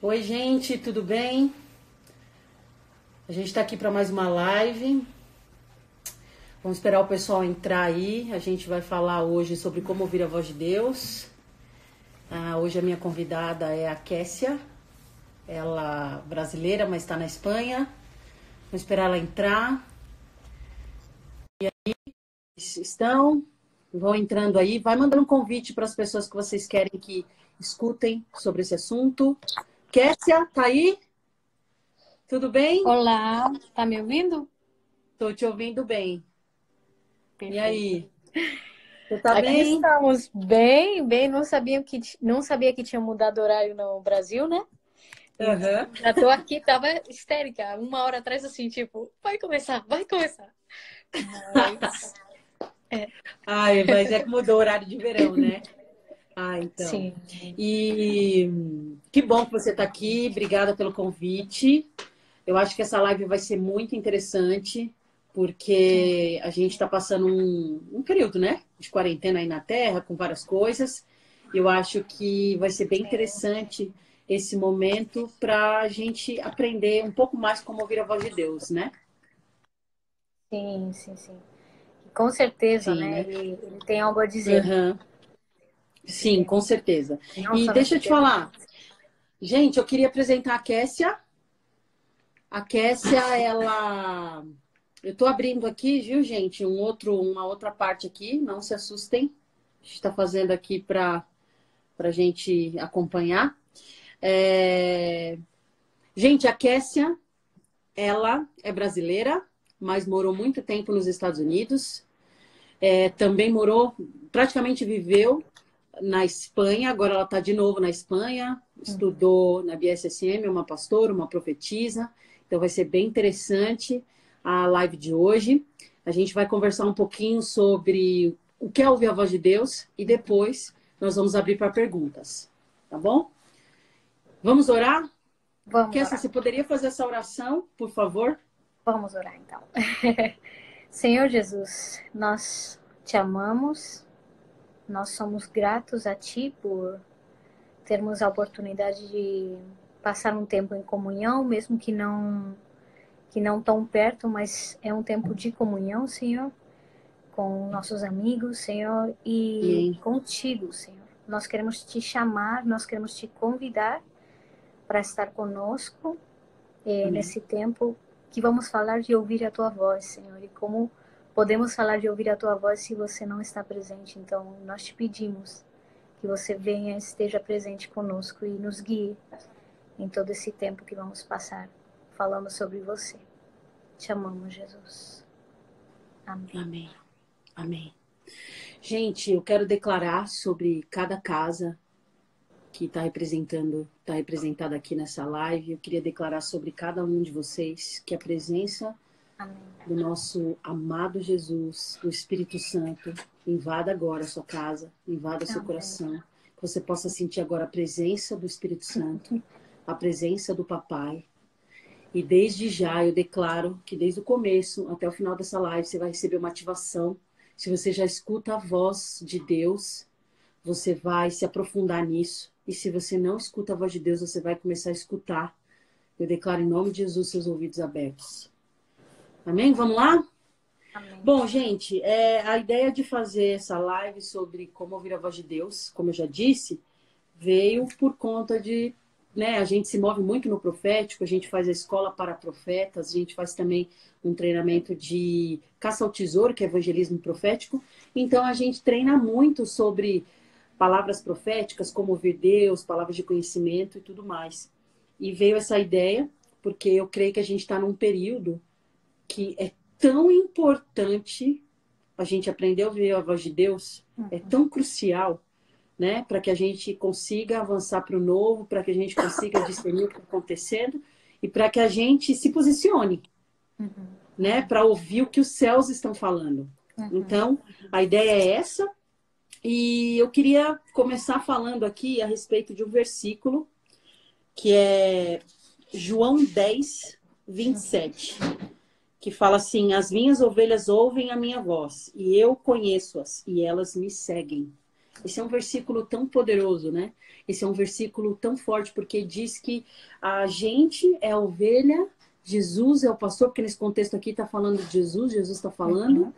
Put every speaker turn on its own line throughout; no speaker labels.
Oi, gente, tudo bem? A gente está aqui para mais uma live. Vamos esperar o pessoal entrar aí. A gente vai falar hoje sobre como ouvir a voz de Deus. Hoje a minha convidada é a Kessia. Ela é brasileira, mas está na Espanha. Vamos esperar ela entrar. E aí, estão? Vão entrando aí. Vai mandando um convite para as pessoas que vocês querem que escutem sobre esse assunto. Kessia, tá aí? Tudo bem?
Olá, tá me ouvindo?
Estou te ouvindo bem. E
Perfeito.
aí? Você tá
Aqui
bem?
estamos bem. Não sabia que tinha mudado o horário no Brasil, né? Então,
Aham.
já tô aqui, tava histérica, uma hora atrás, assim, tipo, vai começar, vai começar. Mas,
Ai, mas é que mudou o horário de verão, né? Ah, então.
sim,
E que bom que você está aqui. Obrigada pelo convite. Eu acho que essa live vai ser muito interessante,
sim,
porque a gente está passando um período, né? De quarentena aí na Terra, com várias coisas. Eu acho que vai ser bem interessante esse momento para a gente aprender um pouco mais como ouvir a voz de Deus, né?
sim. Com certeza,
Sim,
né?
né?
Ele tem algo a dizer.
Aham.
Ele
Sim,
tem,
com certeza.
não
E
só
deixa
nesse
eu te
tempo.
falar, gente, eu queria apresentar a Kessia. A Kessia, ela. Eu tô abrindo aqui, viu, gente? Uma outra parte aqui, não se assustem. A gente está fazendo aqui para gente acompanhar. É, Gente, a Kessia, ela é brasileira, mas morou muito tempo nos Estados Unidos. Também morou, praticamente viveu na Espanha, agora ela está de novo na Espanha,
Uhum.
estudou na BSSM, uma pastora, uma profetisa, então vai ser bem interessante a live de hoje. A gente vai conversar um pouquinho sobre o que é ouvir a voz de Deus e depois nós vamos abrir para perguntas, tá bom? Vamos orar?
Vamos
Kessia,
orar.
você poderia fazer essa oração, por favor?
Vamos orar, então. Senhor Jesus, nós te amamos, nós somos gratos a Ti por termos a oportunidade de passar um tempo em comunhão, mesmo que não tão perto, mas é um tempo de comunhão, Senhor, com nossos amigos, Senhor, e
Amém.
contigo, Senhor. Nós queremos te chamar, nós queremos te convidar para estar conosco
Amém.
nesse tempo que vamos falar de ouvir a tua voz, Senhor, e como podemos falar de ouvir a tua voz se você não está presente. Então, nós te pedimos que você venha, esteja presente conosco e nos guie em todo esse tempo que vamos passar falando sobre você. Te amamos, Jesus. Amém.
Amém. Amém. Gente, eu quero declarar sobre cada casa que está representada aqui nessa live. Eu queria declarar sobre cada um de vocês que a presença
Amém.
do nosso amado Jesus, do Espírito Santo, invada agora a sua casa, invada seu
Amém.
coração. Que você possa sentir agora a presença do Espírito Santo, a presença do Papai. E desde já eu declaro que desde o começo até o final dessa live você vai receber uma ativação. Se você já escuta a voz de Deus, você vai se aprofundar nisso. E se você não escuta a voz de Deus, você vai começar a escutar. Eu declaro em nome de Jesus seus ouvidos abertos. Amém? Vamos lá?
Amém.
Bom, gente, a ideia de fazer essa live sobre como ouvir a voz de Deus, como eu já disse, veio por conta de, né, a gente se move muito no profético, a gente faz a escola para profetas, a gente faz também um treinamento de caça ao tesouro, que é evangelismo profético. Então a gente treina muito sobre palavras proféticas, como ouvir Deus, palavras de conhecimento e tudo mais. E veio essa ideia porque eu creio que a gente está num período que é tão importante a gente aprender a ouvir a voz de Deus, é
Uhum.
tão crucial, né, para que a gente consiga avançar para o novo, para que a gente consiga discernir o que está acontecendo e para que a gente se posicione,
Uhum.
né, para ouvir o que os céus estão falando.
Uhum.
Então, a ideia é essa. E eu queria começar falando aqui a respeito de um versículo que é João 10,
Uhum.
27, que fala assim: As minhas ovelhas ouvem a minha voz, e eu conheço-as, e elas me seguem. Esse é um versículo tão poderoso, né? Esse é um versículo tão forte, porque diz que a gente é a ovelha, Jesus é o pastor, porque nesse contexto aqui está falando de Jesus, Jesus está falando,
Uhum.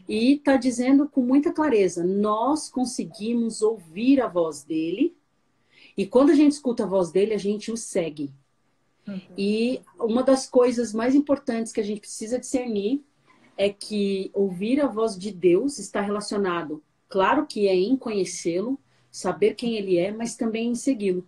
e está dizendo com muita clareza, nós conseguimos ouvir a voz dele, e quando a gente escuta a voz dele, a gente o segue.
Uhum.
E uma das coisas mais importantes que a gente precisa discernir é que ouvir a voz de Deus está relacionado, claro que é em conhecê-lo, saber quem ele é, mas também em segui-lo.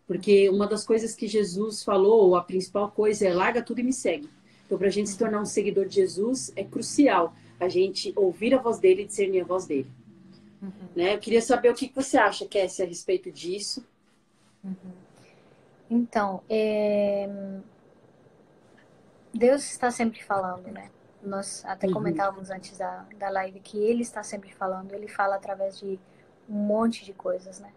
Porque uma das coisas que Jesus falou, a principal coisa é larga tudo e me segue. Então, para a gente se tornar um seguidor de Jesus, é crucial a gente ouvir a voz dele e discernir a voz dele.
Uhum.
Né? Eu queria saber o que você acha, Cassie, a respeito disso.
Uhum. Então, Deus está sempre falando, né? Nós até comentávamos antes da live que Ele está sempre falando. Ele fala através de um monte de coisas, né?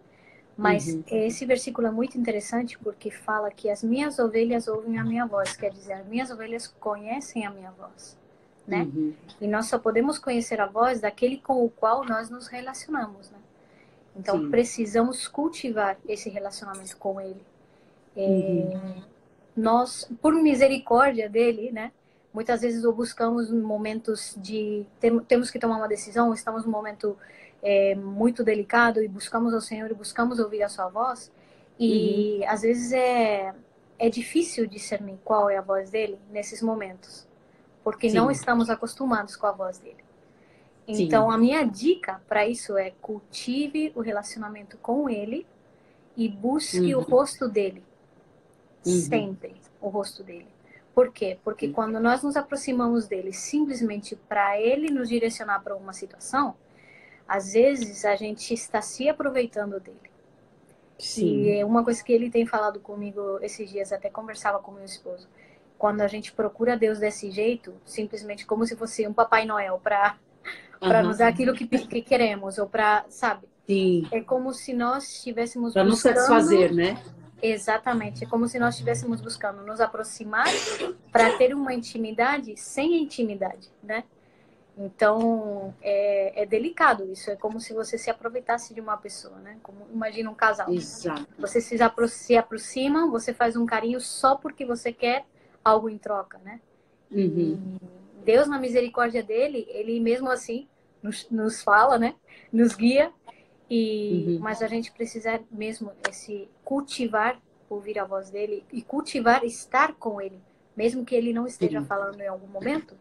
Mas esse versículo é muito interessante porque fala que as minhas ovelhas ouvem a minha voz. Quer dizer, as minhas ovelhas conhecem a minha voz, né? E nós só podemos conhecer a voz daquele com o qual nós nos relacionamos, né? Então,
Sim.
precisamos cultivar esse relacionamento com Ele. Nós, por misericórdia dele, né? Muitas vezes o buscamos em momentos de... Temos que tomar uma decisão, estamos num momento muito delicado e buscamos ao Senhor e buscamos ouvir a sua voz. E às vezes é difícil discernir qual é a voz dele nesses momentos, porque não estamos acostumados com a voz dele. Então, a minha dica para isso é cultive o relacionamento com ele e busque o rosto dele. Sempre o rosto dele. Por quê? Porque quando nós nos aproximamos dele simplesmente para ele nos direcionar para uma situação, às vezes a gente está se aproveitando dele.
Sim.
E uma coisa que ele tem falado comigo esses dias, até conversava com meu esposo, quando a gente procura Deus desse jeito, simplesmente como se fosse um Papai Noel para nos dar aquilo que queremos, ou para, sabe?
Sim.
É como se nós estivéssemos
buscando... Para nos satisfazer, né?
Exatamente. É como se nós estivéssemos buscando nos aproximar para ter uma intimidade sem intimidade, né? Então, é delicado isso. É como se você se aproveitasse de uma pessoa, né? Como, imagina um casal.
Exato.
Você se aproxima, você faz um carinho só porque você quer algo em troca, né? E Deus, na misericórdia dele, ele mesmo assim nos fala, né? Nos guia. Mas a gente precisa mesmo cultivar, ouvir a voz dele e cultivar estar com ele, mesmo que ele não esteja falando em algum momento.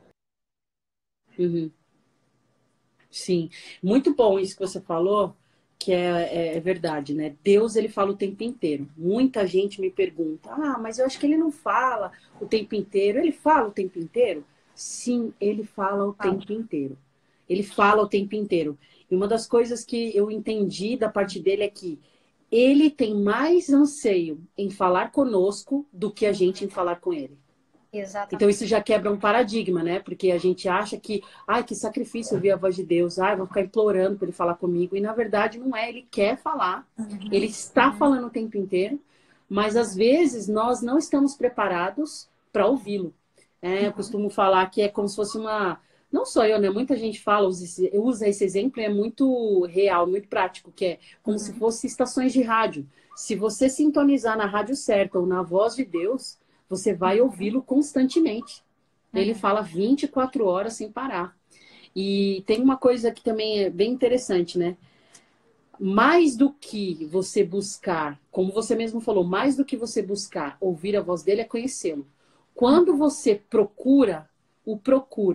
Sim, muito bom isso que você falou, que é verdade, né? Deus, ele fala o tempo inteiro. Muita gente me pergunta, mas eu acho que ele não fala o tempo inteiro. Ele fala o tempo inteiro? Sim, ele fala o tempo inteiro. Ele fala o tempo inteiro. E uma das coisas que eu entendi da parte dele é que ele tem mais anseio em falar conosco do que a gente em falar com ele.
Exatamente.
Então isso já quebra um paradigma, né? Porque a gente acha que, que sacrifício ouvir a voz de Deus, vou ficar implorando para ele falar comigo. E na verdade não é, ele quer falar, ele está falando o tempo inteiro, mas às vezes nós não estamos preparados para ouvi-lo. Eu costumo falar que é como se fosse uma... Não só eu, né? Muita gente fala, usa esse exemplo, é muito real, muito prático, que é como se fosse estações de rádio. Se você sintonizar na rádio certa ou na voz de Deus, você vai ouvi-lo constantemente. Ele fala 24 horas sem parar. E tem uma coisa que também é bem interessante, né? Mais do que você buscar, como você mesmo falou, mais do que você buscar ouvir a voz dele é conhecê-lo. Quando você procura,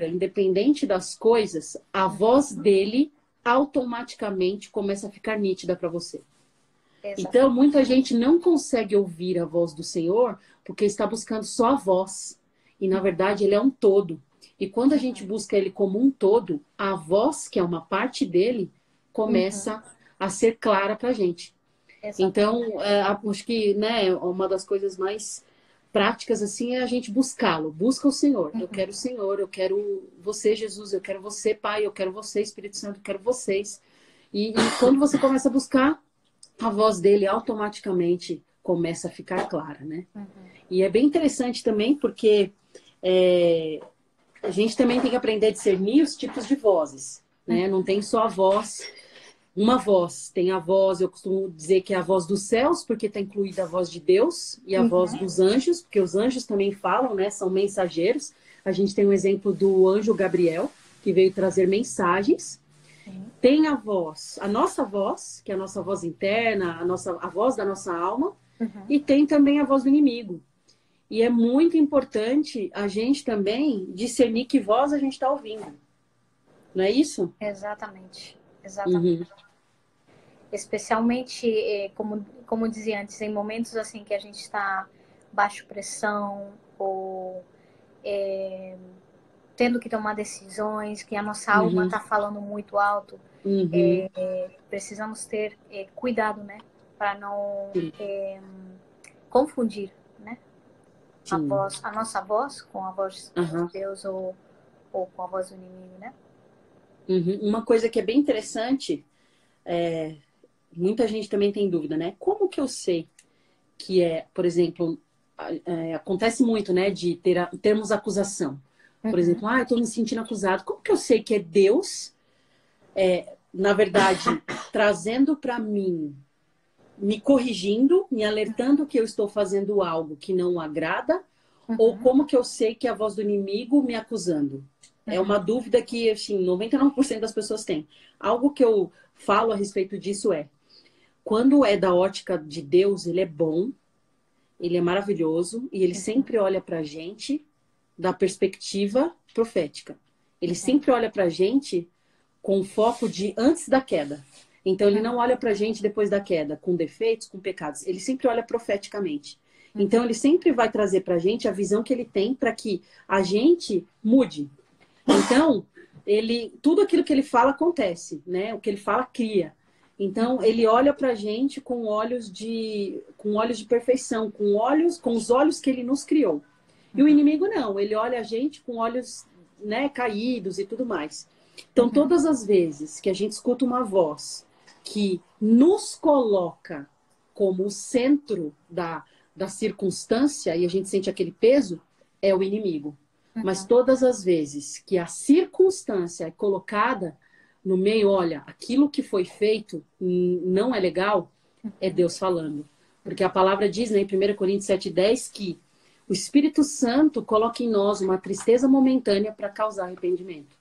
independente das coisas, a voz dele automaticamente começa a ficar nítida para você. Então, muita gente não consegue ouvir a voz do Senhor porque está buscando só a voz. E, na verdade, ele é um todo. E quando a gente busca ele como um todo, a voz, que é uma parte dele, começa a ser clara para a gente. Então, acho que, né, uma das coisas mais práticas assim é a gente buscá-lo. Busca o Senhor. Eu quero o Senhor, eu quero você, Jesus, eu quero você, Pai, eu quero você, Espírito Santo, eu quero vocês. E quando você começa a buscar, a voz dele automaticamente começa a ficar clara, né? E é bem interessante também porque a gente também tem que aprender a discernir os tipos de vozes, né? Não tem só a voz, uma voz. Tem a voz, eu costumo dizer que é a voz dos céus, porque está incluída a voz de Deus, e a voz dos anjos, porque os anjos também falam, né? São mensageiros. A gente tem um exemplo do anjo Gabriel, que veio trazer mensagens. Tem a voz, a nossa voz, que é a nossa voz interna, a voz da nossa alma, e tem também a voz do inimigo. E é muito importante a gente também discernir que voz a gente está ouvindo. Não é isso?
Exatamente. Exatamente. Especialmente, como dizia antes, em momentos assim que a gente está baixo pressão ou tendo que tomar decisões, que a nossa alma está falando muito alto, precisamos ter cuidado, né? Para não confundir, né? A nossa voz com a voz de Deus ou com a voz do inimigo, né?
Uma coisa que é bem interessante, muita gente também tem dúvida, né? Como que eu sei que por exemplo, acontece muito, né, de termos acusação. Por exemplo, eu estou me sentindo acusado. Como que eu sei que é Deus, na verdade, trazendo para mim, me corrigindo, me alertando que eu estou fazendo algo que não o agrada? Ou como que eu sei que é a voz do inimigo me acusando? É uma dúvida que, assim, 99% das pessoas têm. Algo que eu falo a respeito disso quando é da ótica de Deus, ele é bom, ele é maravilhoso e ele sempre olha pra gente da perspectiva profética. Ele sempre olha pra gente com foco de antes da queda. Então, ele não olha pra gente depois da queda, com defeitos, com pecados. Ele sempre olha profeticamente. Então, ele sempre vai trazer pra gente a visão que ele tem para que a gente mude. Então, tudo aquilo que ele fala acontece, né? O que ele fala cria. Então, ele olha pra gente com olhos de perfeição, com os olhos que ele nos criou. E o inimigo não, ele olha a gente com olhos, né, caídos e tudo mais. Então, todas as vezes que a gente escuta uma voz que nos coloca como o centro da circunstância e a gente sente aquele peso, é o inimigo. Mas todas as vezes que a circunstância é colocada no meio, olha, aquilo que foi feito não é legal, é Deus falando. Porque a palavra diz, né, em 1 Coríntios 7,10, que o Espírito Santo coloca em nós uma tristeza momentânea para causar arrependimento.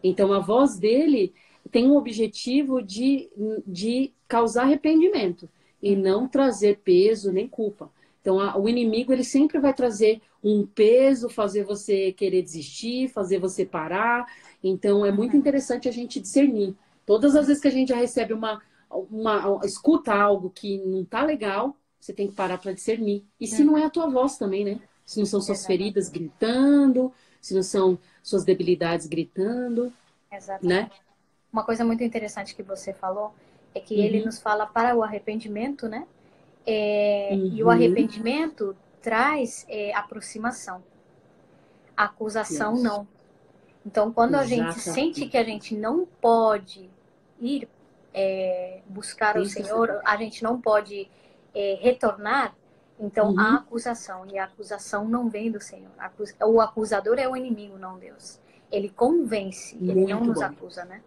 Então, a voz dele tem o objetivo de causar arrependimento e não trazer peso nem culpa. Então, o inimigo, ele sempre vai trazer um peso, fazer você querer desistir, fazer você parar. Então, é muito interessante a gente discernir. Todas as vezes que a gente já recebe escuta algo que não tá legal, você tem que parar para discernir. E se não é a tua voz também, né? Se não são suas feridas gritando, se não são suas debilidades gritando, né?
Uma coisa muito interessante que você falou é que ele nos fala para o arrependimento, né? E o arrependimento traz aproximação. A acusação não. Então, quando a gente sente que a gente não pode ir buscar o Senhor, a gente não pode retornar, então há acusação. E a acusação não vem do Senhor. O acusador é o inimigo, não Deus. Ele convence, ele não nos acusa, né?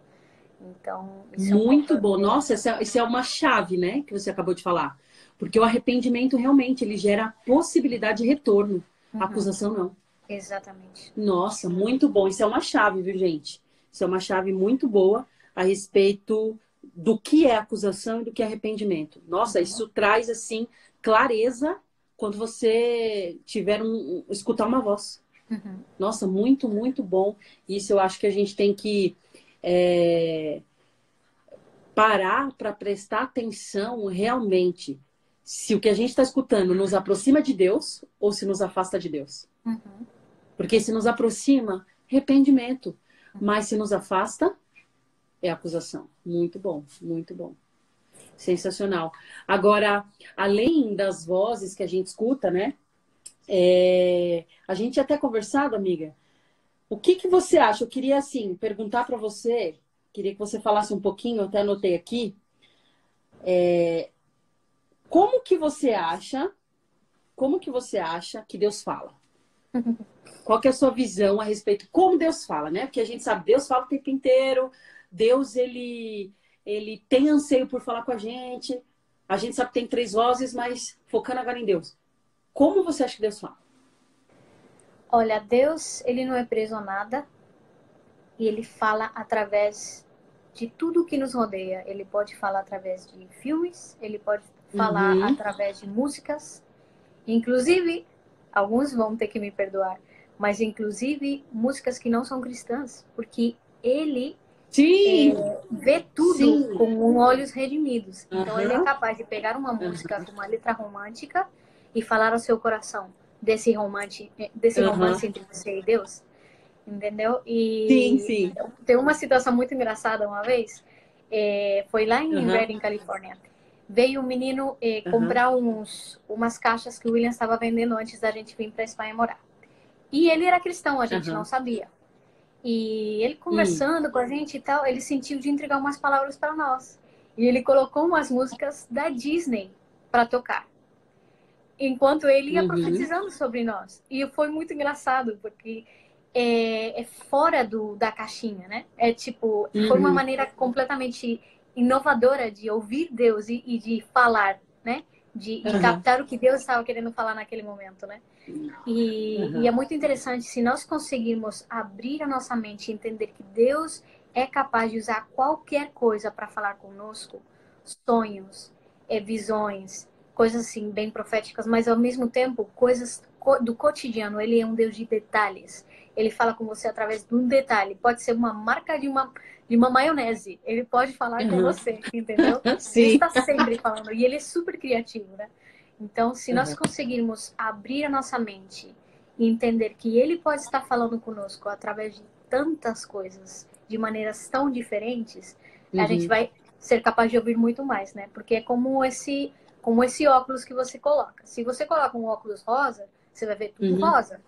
Então, isso
muito bom. Nossa, isso é uma chave, né? Que você acabou de falar. Porque o arrependimento realmente ele gera a possibilidade de retorno. A acusação não.
Exatamente.
Nossa, muito bom. Isso é uma chave, viu, gente? Isso é uma chave muito boa a respeito do que é acusação e do que é arrependimento. Nossa, isso traz, assim, clareza quando você escutar uma voz. Nossa, muito, muito bom. Isso eu acho que a gente tem que parar para prestar atenção realmente se o que a gente está escutando nos aproxima de Deus ou se nos afasta de Deus. Porque se nos aproxima, arrependimento. Mas se nos afasta, é acusação. Muito bom, muito bom. Sensacional. Agora, além das vozes que a gente escuta, né? A gente tinha até conversado, amiga. O que você acha? Eu queria, assim, perguntar para você, queria que você falasse um pouquinho, eu até anotei aqui. Como que você acha que Deus fala? Qual que é a sua visão a respeito de como Deus fala, né? Porque a gente sabe, Deus fala o tempo inteiro, Deus, ele ele tem anseio por falar com a gente sabe que tem 3 vozes, mas focando agora em Deus. Como você acha que Deus fala?
Olha, Deus, ele não é preso a nada e ele fala através de tudo que nos rodeia. Ele pode falar através de filmes, ele pode falar através de músicas, inclusive, alguns vão ter que me perdoar, mas inclusive músicas que não são cristãs, porque ele vê tudo com olhos redimidos. Então ele é capaz de pegar uma música com uma letra romântica e falar ao seu coração desse romance entre você e Deus. Entendeu? E tem uma situação muito engraçada uma vez. Foi lá em Redding, Califórnia. Veio um menino comprar umas caixas que o William estava vendendo antes da gente vir para a Espanha morar. E ele era cristão, a gente não sabia. E ele conversando com a gente e tal, ele sentiu de entregar umas palavras para nós. E ele colocou umas músicas da Disney para tocar, enquanto ele ia profetizando sobre nós. E foi muito engraçado, porque é fora da caixinha, né? É tipo, foi uma maneira completamente inovadora de ouvir Deus e de falar, né? De captar o que Deus estava querendo falar naquele momento, né? E é muito interessante se nós conseguirmos abrir a nossa mente e entender que Deus é capaz de usar qualquer coisa para falar conosco, sonhos, visões, coisas assim bem proféticas, mas ao mesmo tempo coisas do cotidiano. Ele é um Deus de detalhes. Ele fala com você através de um detalhe. Pode ser uma marca de uma maionese. Ele pode falar com você, entendeu? Ele está sempre falando. E ele é super criativo, né? Então, se nós conseguirmos abrir a nossa mente e entender que ele pode estar falando conosco através de tantas coisas, de maneiras tão diferentes, a gente vai ser capaz de ouvir muito mais, né? Porque é como esse óculos que você coloca. Se você coloca um óculos rosa, você vai ver tudo rosa.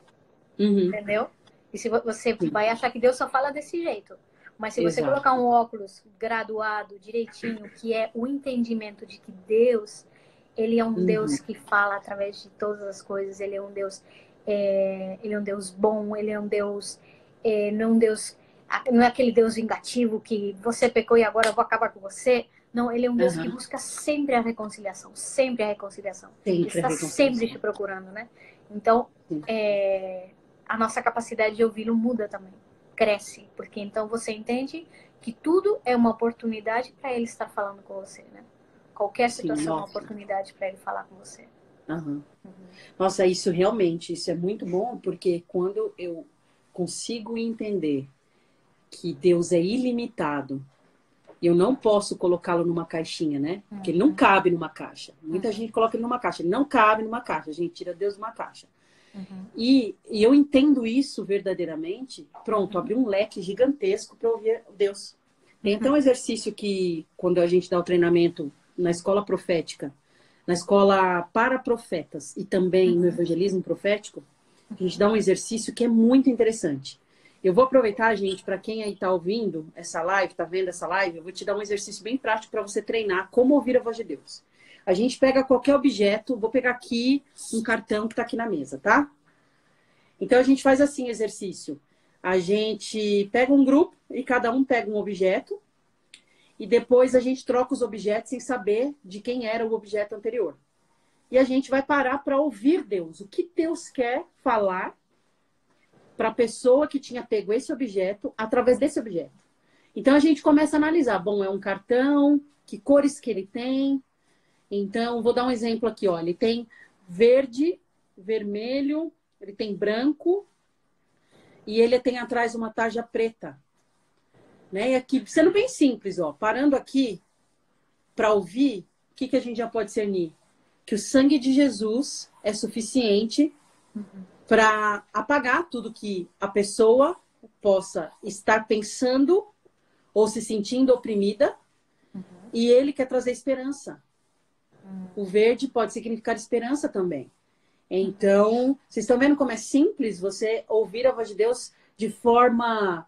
Entendeu? E se você vai achar que Deus só fala desse jeito. Mas se você colocar um óculos graduado, direitinho, que é o entendimento de que Deus, ele é um Deus que fala através de todas as coisas. Ele é um Deus, ele é um Deus bom. Ele é um Deus, não é aquele Deus vingativo que você pecou e agora eu vou acabar com você. Não, ele é um Deus que busca sempre a reconciliação. Sempre a reconciliação. Ele está sempre te procurando, né? Então, a nossa capacidade de ouvi-lo muda também. Cresce. Porque então você entende que tudo é uma oportunidade para ele estar falando com você, né? Qualquer situação é uma oportunidade para ele falar com você.
Nossa, isso é muito bom, porque quando eu consigo entender que Deus é ilimitado, eu não posso colocá-lo numa caixinha, né? Porque ele não cabe numa caixa. Muita gente coloca ele numa caixa. Ele não cabe numa caixa. A gente tira Deus de uma caixa. E eu entendo isso verdadeiramente. Pronto, abri um leque gigantesco para ouvir Deus. Tem até um exercício que, quando a gente dá o treinamento na escola profética, na escola para profetas e também no evangelismo profético, a gente dá um exercício que é muito interessante. Eu vou aproveitar, gente, para quem aí está ouvindo essa live, está vendo essa live, eu vou te dar um exercício bem prático para você treinar como ouvir a voz de Deus. A gente pega qualquer objeto, vou pegar aqui um cartão que está aqui na mesa, tá? Então, a gente faz assim, exercício. A gente pega um grupo e cada um pega um objeto e depois a gente troca os objetos sem saber de quem era o objeto anterior. E a gente vai parar para ouvir Deus. O que Deus quer falar para a pessoa que tinha pego esse objeto através desse objeto. Então, a gente começa a analisar. Bom, é um cartão, que cores que ele tem. Então, vou dar um exemplo aqui, ó. Ele tem verde, vermelho, ele tem branco e ele tem atrás uma tarja preta. Né? E aqui, sendo bem simples, ó, parando aqui para ouvir, o que a gente já pode discernir? Que o sangue de Jesus é suficiente para apagar tudo que a pessoa possa estar pensando ou se sentindo oprimida, e ele quer trazer esperança. O verde pode significar esperança também. Então, vocês estão vendo como é simples você ouvir a voz de Deus de forma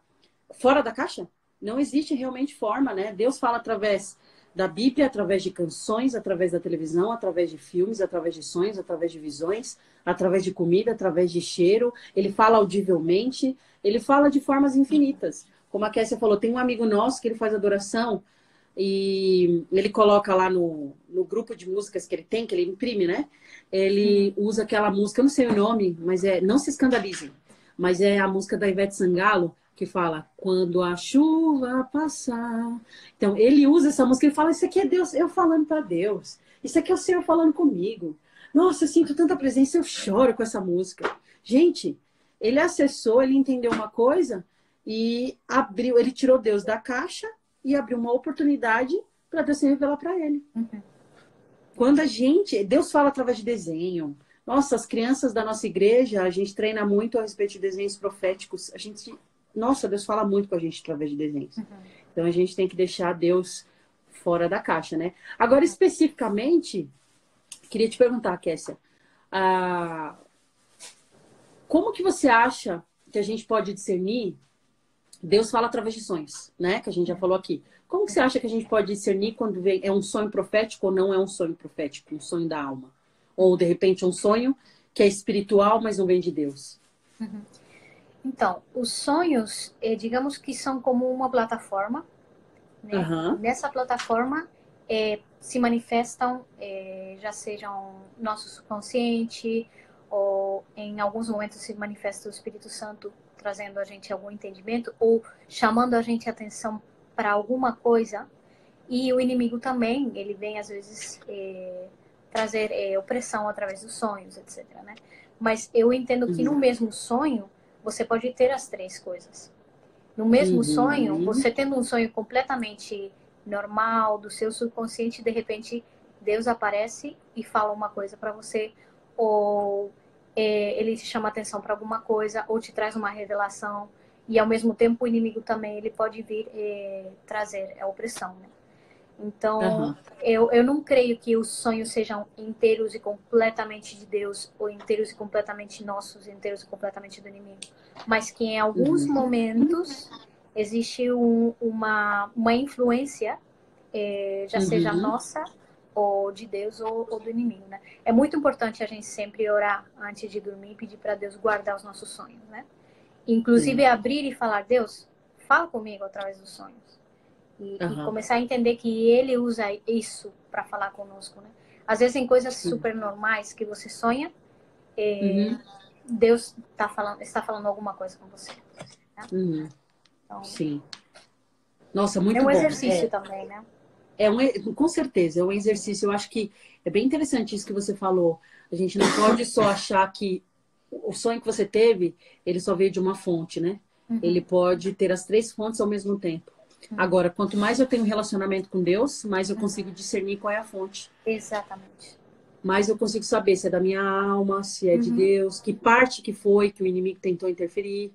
fora da caixa? Não existe realmente forma, né? Deus fala através da Bíblia, através de canções, através da televisão, através de filmes, através de sonhos, através de visões, através de comida, através de cheiro. Ele fala audivelmente, ele fala de formas infinitas. Como a Kessia falou, tem um amigo nosso que ele faz adoração e ele coloca lá no grupo de músicas que ele tem, que ele imprime, né? Ele usa aquela música, eu não sei o nome, mas é Não Se Escandalizem. Mas é a música da Ivete Sangalo, que fala, quando a chuva passar. Então, ele usa essa música e fala, isso aqui é Deus, eu falando para Deus. Isso aqui é o Senhor falando comigo. Nossa, eu sinto tanta presença, eu choro com essa música. Gente, ele acessou, ele entendeu uma coisa e abriu, ele tirou Deus da caixa e abriu uma oportunidade para Deus se revelar para ele.
Uhum.
Quando a gente, Deus fala através de desenho. Nossa, as crianças da nossa igreja, a gente treina muito a respeito de desenhos proféticos. A gente, nossa, Deus fala muito com a gente através de desenhos.
Uhum.
Então a gente tem que deixar Deus fora da caixa, né? Agora, especificamente, queria te perguntar, Kessia, como que você acha que a gente pode discernir? Deus fala através de sonhos, né? Que a gente já falou aqui. Como que você acha que a gente pode discernir quando vem, é um sonho profético ou não é um sonho profético, um sonho da alma? Ou, de repente, um sonho que é espiritual, mas não vem de Deus?
Uhum. Então, os sonhos, digamos que são como uma plataforma, né?
Uhum.
Nessa plataforma se manifestam, já sejam nosso subconsciente, ou em alguns momentos se manifesta o Espírito Santo trazendo a gente algum entendimento, ou chamando a gente a atenção para alguma coisa. E o inimigo também, ele vem às vezes trazer opressão através dos sonhos, etc. Né? Mas eu entendo que no mesmo sonho, você pode ter as três coisas. No mesmo sonho, você tendo um sonho completamente normal, do seu subconsciente, de repente Deus aparece e fala uma coisa para você, ou ele te chama atenção para alguma coisa, ou te traz uma revelação, e ao mesmo tempo o inimigo também ele pode vir trazer a opressão, né? Então, eu não creio que os sonhos sejam inteiros e completamente de Deus, ou inteiros e completamente nossos, inteiros e completamente do inimigo. Mas que em alguns momentos existe uma influência, já seja nossa, ou de Deus, ou do inimigo, né? É muito importante a gente sempre orar antes de dormir e pedir para Deus guardar os nossos sonhos, né? Inclusive abrir e falar, Deus, fala comigo através dos sonhos. E começar a entender que ele usa isso para falar conosco, né? Às vezes em coisas super normais que você sonha, Deus está falando alguma coisa com você. Né? Então,
sim. Nossa, muito
é um
bom.
exercício também, né?
Com certeza, é um exercício. Eu acho que é bem interessante isso que você falou. A gente não pode só achar que o sonho que você teve, ele só veio de uma fonte, né? Ele pode ter as três fontes ao mesmo tempo. Agora, quanto mais eu tenho relacionamento com Deus, mais eu consigo discernir qual é a fonte.
Exatamente.
Mais eu consigo saber se é da minha alma, se é de Deus, que parte que foi que o inimigo tentou interferir.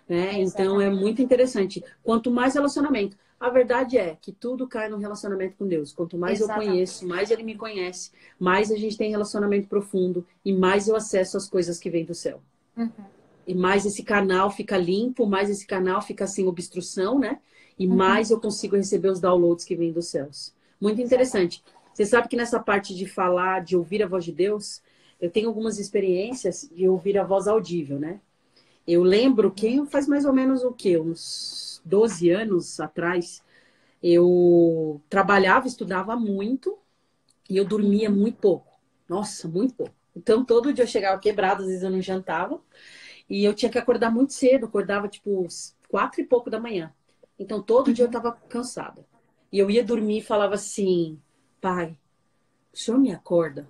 Né? Então, é muito interessante. Quanto mais relacionamento. A verdade é que tudo cai no relacionamento com Deus. Quanto mais eu conheço, mais Ele me conhece, mais a gente tem relacionamento profundo e mais eu acesso as coisas que vêm do céu. E mais esse canal fica limpo, mais esse canal fica sem obstrução, né? E mais eu consigo receber os downloads que vêm dos céus. Muito interessante. Você sabe que nessa parte de falar, de ouvir a voz de Deus, eu tenho algumas experiências de ouvir a voz audível, né? Eu lembro que faz mais ou menos o quê? Uns 12 anos atrás, eu trabalhava, estudava muito e eu dormia muito pouco. Nossa, muito pouco. Então, todo dia eu chegava quebrada, às vezes eu não jantava. E eu tinha que acordar muito cedo, acordava tipo 4 e pouco da manhã. Então, todo dia eu estava cansada. E eu ia dormir e falava assim, pai, o senhor me acorda?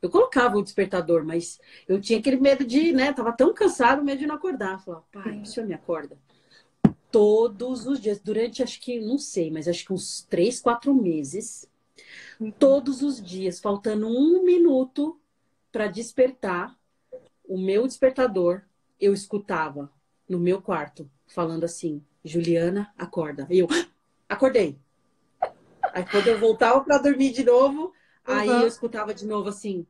Eu colocava o despertador, mas eu tinha aquele medo de, né? Tava tão cansado, medo de não acordar. Eu falava, pai, o senhor me acorda? Todos os dias, durante acho que, não sei, mas acho que uns 3, 4 meses, todos os dias, faltando 1 minuto para despertar, o meu despertador, eu escutava no meu quarto, falando assim, Juliana, acorda. E eu, acordei. Aí quando eu voltava para dormir de novo, aí eu escutava de novo assim,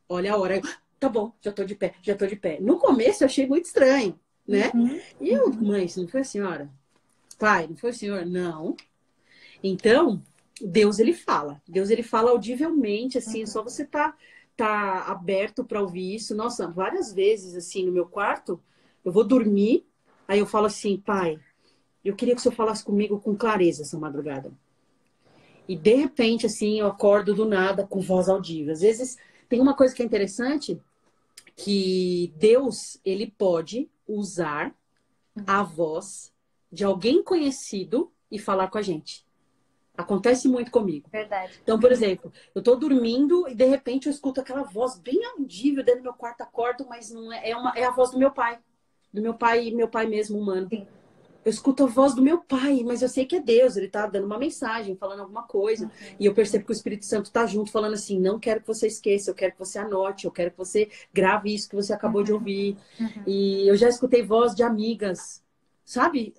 olha a hora. Eu, tá bom, já tô de pé, já tô de pé. No começo eu achei muito estranho, né? E eu, mãe, não foi a senhora? Pai, não foi o senhor? Não. Então, Deus ele fala. Deus ele fala audivelmente, assim, só você tá aberto para ouvir isso. Nossa, várias vezes, assim, no meu quarto, eu vou dormir, aí eu falo assim, pai, eu queria que o senhor falasse comigo com clareza essa madrugada. E de repente, assim, eu acordo do nada com voz audível. Às vezes, tem uma coisa que é interessante, que Deus, ele pode usar a voz de alguém conhecido e falar com a gente. Acontece muito comigo.
Verdade.
Então, por exemplo, eu tô dormindo e de repente eu escuto aquela voz bem audível dentro do meu quarto, acordo, mas não é, é a voz do meu pai. Do meu pai mesmo, humano.
Sim.
Eu escuto a voz do meu pai, mas eu sei que é Deus, ele tá dando uma mensagem, falando alguma coisa. E eu percebo que o Espírito Santo tá junto, falando assim: não quero que você esqueça, eu quero que você anote, eu quero que você grave isso que você acabou de ouvir. E eu já escutei voz de amigas, sabe?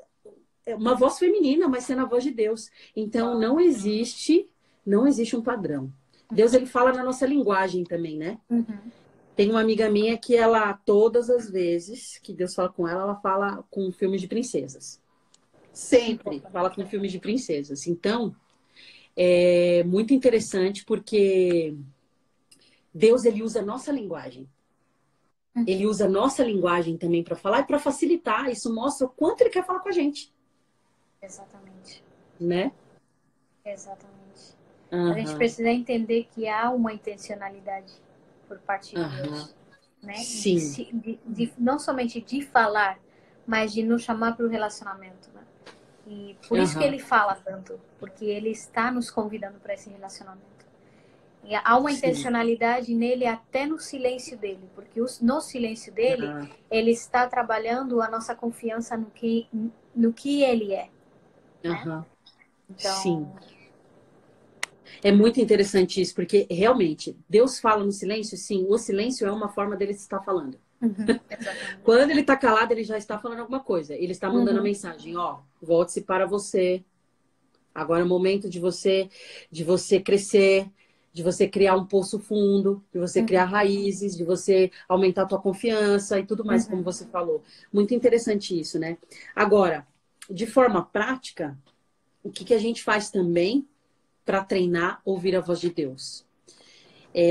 É uma voz feminina, mas sendo a voz de Deus. Então, não existe um padrão. Deus, ele fala na nossa linguagem também, né? Tem uma amiga minha que ela, todas as vezes que Deus fala com ela fala com filmes de princesas. Sempre fala com filmes de princesas. Então, é muito interessante porque Deus, ele usa a nossa linguagem. Ele usa a nossa linguagem também para falar e para facilitar. Isso mostra o quanto ele quer falar com a gente.
Exatamente.
Né?
Exatamente.
Uhum.
A gente precisa entender que há uma intencionalidade por parte de Deus. Né?
Sim.
Não somente de falar, mas de nos chamar para o relacionamento. Né? E por isso que ele fala tanto, porque ele está nos convidando para esse relacionamento. E há uma intencionalidade nele até no silêncio dele, porque no silêncio dele, ele está trabalhando a nossa confiança no que ele é. Né? Então...
Sim. É muito interessante isso, porque realmente Deus fala no silêncio, sim, o silêncio é uma forma dele estar falando. Quando ele está calado, ele já está falando alguma coisa. Ele está mandando a mensagem, ó, volte-se para você. Agora é o momento de você crescer, de você criar um poço fundo, de você criar raízes, de você aumentar a tua confiança e tudo mais, como você falou. Muito interessante isso, né? Agora, de forma prática, o que a gente faz também para treinar ouvir a voz de Deus?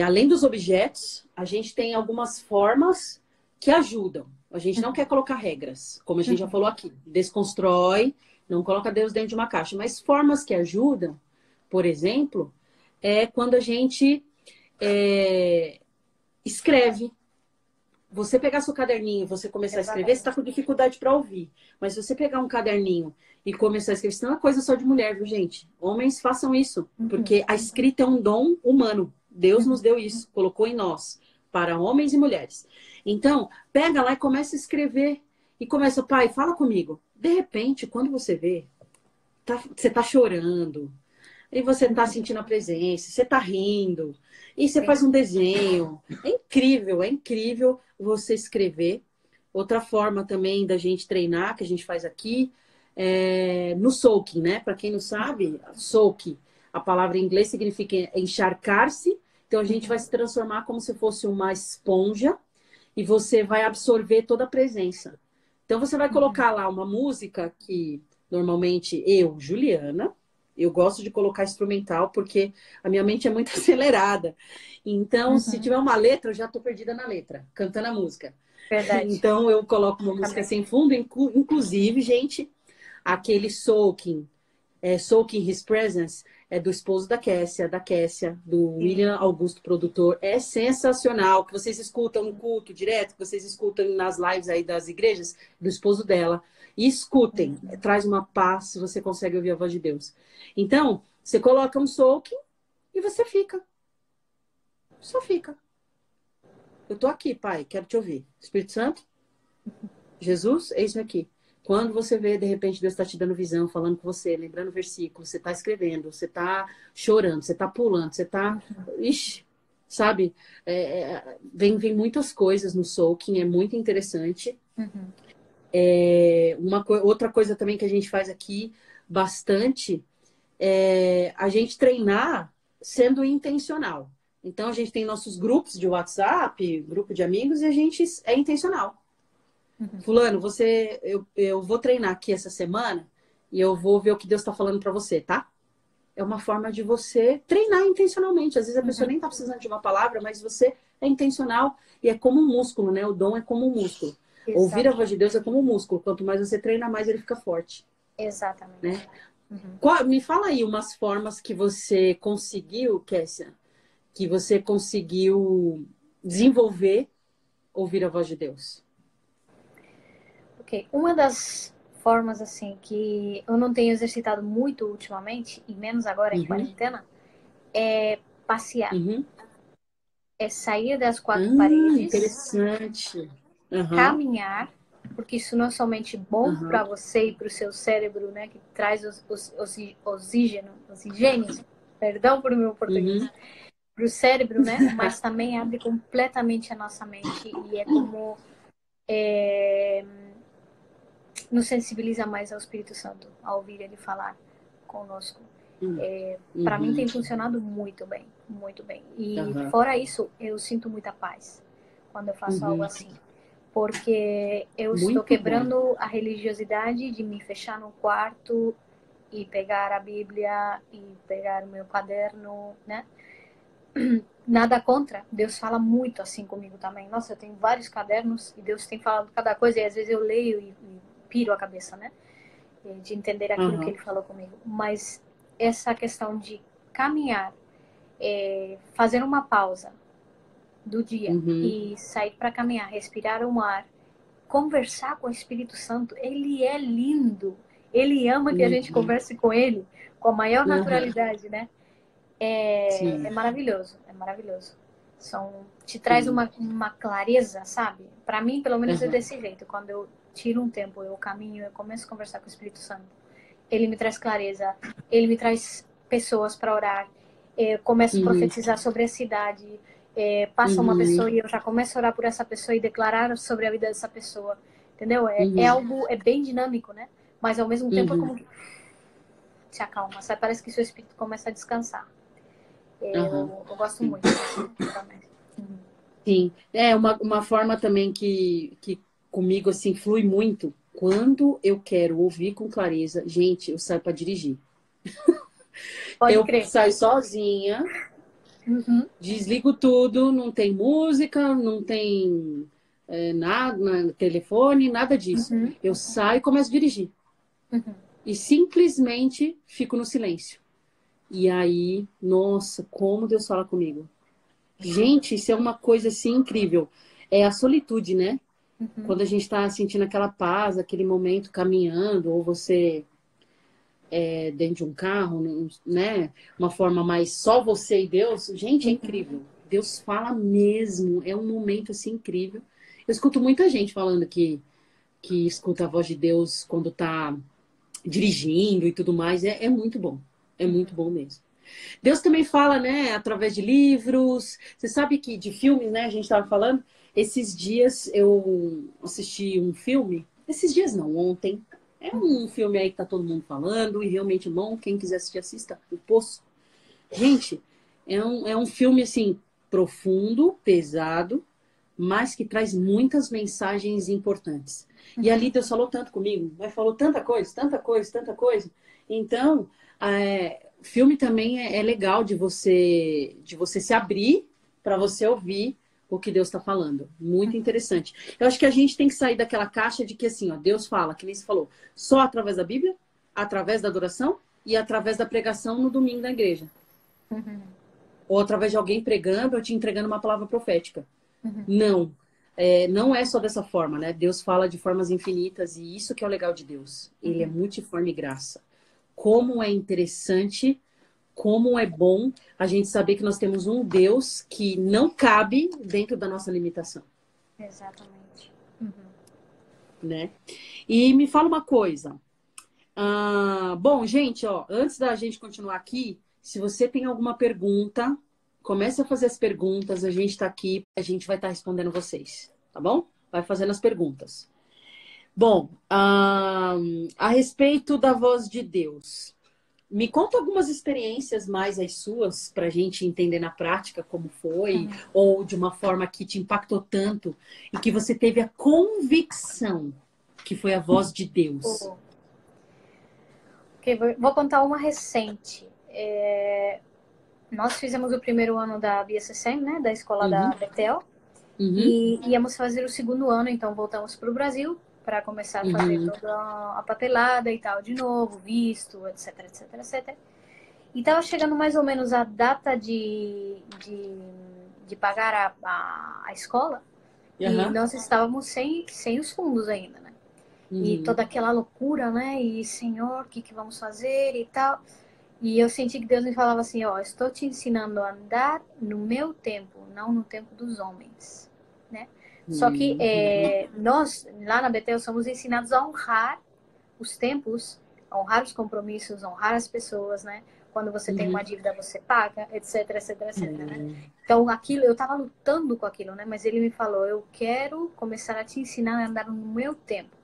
Além dos objetos, a gente tem algumas formas que ajudam. A gente não quer colocar regras, como a gente já falou aqui. Desconstrói, não coloca Deus dentro de uma caixa. Mas formas que ajudam, por exemplo, é quando a gente escreve. Você pegar seu caderninho e você começar a escrever, você está com dificuldade para ouvir. Mas se você pegar um caderninho e começar a escrever, isso não é coisa só de mulher, viu, gente? Homens, façam isso. Porque a escrita é um dom humano. Deus nos deu isso, colocou em nós, para homens e mulheres. Então, pega lá e começa a escrever. E começa, pai, fala comigo. De repente, quando você vê, você tá chorando. E você tá sentindo a presença, você tá rindo. E você faz um desenho. É incrível você escrever. Outra forma também da gente treinar, que a gente faz aqui, no soaking, né? Para quem não sabe, soaking, a palavra em inglês significa encharcar-se. Então a gente vai se transformar como se fosse uma esponja e você vai absorver toda a presença. Então você vai colocar lá uma música que normalmente eu, Juliana, eu gosto de colocar instrumental porque a minha mente é muito acelerada. Então, se tiver uma letra, eu já tô perdida na letra, cantando a música.
Verdade.
Então, eu coloco uma música sem fundo, inclusive, gente, aquele Soaking, Soaking His Presence, é do esposo da Kessia, do William Augusto, produtor. É sensacional, que vocês escutam no culto direto, que vocês escutam nas lives aí das igrejas, do esposo dela. E escutem, traz uma paz se você consegue ouvir a voz de Deus. Então, você coloca um soaking e você fica. Só fica. Eu tô aqui, pai, quero te ouvir. Espírito Santo, Jesus, eis-me aqui. Quando você vê, de repente, Deus está te dando visão, falando com você, lembrando o versículo, você está escrevendo, você está chorando, você está pulando, você está... Ixi, sabe? Vem muitas coisas no soaking, é muito interessante. Outra coisa também que a gente faz aqui bastante é a gente treinar sendo intencional. Então, a gente tem nossos grupos de WhatsApp, grupo de amigos, e a gente é intencional. Fulano, eu vou treinar aqui essa semana e eu vou ver o que Deus está falando para você, tá? É uma forma de você treinar intencionalmente. Às vezes a pessoa nem está precisando de uma palavra, mas você é intencional e é como um músculo, né? O dom é como um músculo. Exatamente. Ouvir a voz de Deus é como um músculo. Quanto mais você treina, mais ele fica forte.
Exatamente.
Né? Me fala aí umas formas que você conseguiu, Kessia, que você conseguiu desenvolver ouvir a voz de Deus.
Ok, uma das formas, assim, que eu não tenho exercitado muito ultimamente, e menos agora em
Uhum,
quarentena, é passear.
uhum.
É sair das quatro paredes,
Interessante. Aham,
caminhar, porque isso não é somente bom para
aham,
você e para o seu cérebro, né, que traz oxigênio, perdão por meu português,
uhum,
para o cérebro, né, mas também abre completamente a nossa mente e é como nos sensibiliza mais ao Espírito Santo, ao ouvir ele falar conosco. Para mim tem
uhum,
funcionado muito bem, muito bem. E
aham,
fora isso, eu sinto muita paz quando eu faço algo
uhum.
assim. Porque eu estou
Muito bom.
quebrando a religiosidade de me fechar no quarto e pegar a Bíblia e pegar o meu caderno, né? Nada contra, Deus fala muito assim comigo também. Nossa, eu tenho vários cadernos e Deus tem falado cada coisa e às vezes eu leio e piro a cabeça, né? De entender aquilo que
Aham,
Ele falou comigo. Mas essa questão de caminhar, fazer uma pausa do dia
uhum,
e sair para caminhar, respirar um ar, conversar com o Espírito Santo, ele é lindo. Ele ama que a gente
uhum,
converse com ele com a maior
aham.
naturalidade, né? É
Sim,
maravilhoso, é maravilhoso. Te traz
sim.
uma clareza, sabe? Para mim, pelo menos, é
Aham,
desse jeito. Quando eu tiro um tempo, eu caminho, eu começo a conversar com o Espírito Santo. Ele me traz clareza, ele me traz pessoas para orar. Eu começo a
uhum,
profetizar sobre a cidade. Passa uma pessoa
uhum,
e eu já começo a orar por essa pessoa e declarar sobre a vida dessa pessoa. Entendeu? É
uhum,
algo, é bem dinâmico, né? Mas ao mesmo tempo é
uhum,
como que te acalma, sabe? Parece que seu espírito começa a descansar.
aham.
Eu gosto
Sim.
muito disso também.
Sim. É uma forma também que comigo assim flui muito. Quando eu quero ouvir com clareza, gente, eu saio para dirigir.
Pode
Eu
crer.
saio sozinha,
Uhum,
desligo tudo, não tem música, não tem nada, telefone, nada disso.
uhum,
Eu saio e começo a dirigir.
uhum.
E simplesmente fico no silêncio. E aí, nossa, como Deus fala comigo. Gente, isso é uma coisa assim incrível. É a solitude, né?
Uhum.
Quando a gente está sentindo aquela paz, aquele momento caminhando, ou você dentro de um carro, né? Uma forma mais só você e Deus, gente, é incrível. Deus fala mesmo, é um momento assim incrível. Eu escuto muita gente falando que escuta a voz de Deus quando tá dirigindo e tudo mais. É muito bom mesmo. Deus também fala, né, através de livros. Você sabe que de filmes, né, a gente estava falando. Esses dias eu assisti um filme. Esses dias não, ontem. É um filme aí que tá todo mundo falando e realmente bom. Quem quiser assistir, assista. O Poço. Gente, é um filme assim profundo, pesado, mas que traz muitas mensagens importantes. E ali Deus falou tanto comigo, mas falou tanta coisa, tanta coisa, tanta coisa. Então, filme também é legal de você se abrir para você ouvir o que Deus está falando. Muito interessante. Eu acho que a gente tem que sair daquela caixa de que assim, ó, Deus fala, que nem você falou, só através da Bíblia, através da adoração e através da pregação no domingo na igreja. Ou através de alguém pregando ou te entregando uma palavra profética. Não. Não é só dessa forma, né? Deus fala de formas infinitas e isso que é o legal de Deus. Ele é multiforme graça. Como é interessante, como é bom a gente saber que nós temos um Deus que não cabe dentro da nossa limitação,
Exatamente.
né? E me fala uma coisa. Bom, gente, ó, antes da gente continuar aqui, se você tem alguma pergunta, comece a fazer as perguntas. A gente está aqui, a gente vai estar respondendo vocês, tá bom? Vai fazendo as perguntas. Bom, a respeito da voz de Deus, me conta algumas experiências mais as suas para a gente entender na prática como foi, ou de uma forma que te impactou tanto e que você teve a convicção que foi a voz de Deus.
Oh, ok, vou contar uma recente. Nós fizemos o primeiro ano da BSSM, né, da escola da
Uhum,
Betel,
uhum,
e íamos fazer o segundo ano, então voltamos para o Brasil para começar a fazer toda a papelada e tal de novo, visto, etc, etc, etc. E estava chegando mais ou menos a data de pagar a escola e nós estávamos sem os fundos ainda, né? E toda aquela loucura, né? E, Senhor, o que vamos fazer e tal. E eu senti que Deus me falava assim, ó, estou te ensinando a andar no meu tempo, não no tempo dos homens, né? Só que nós, lá na Betel, somos ensinados a honrar os tempos, a honrar os compromissos, a honrar as pessoas, né? Quando você tem uma dívida, você paga, etc, etc, etc, né? Então, aquilo, eu tava lutando com aquilo, né? Mas ele me falou, eu quero começar a te ensinar a andar no meu tempo.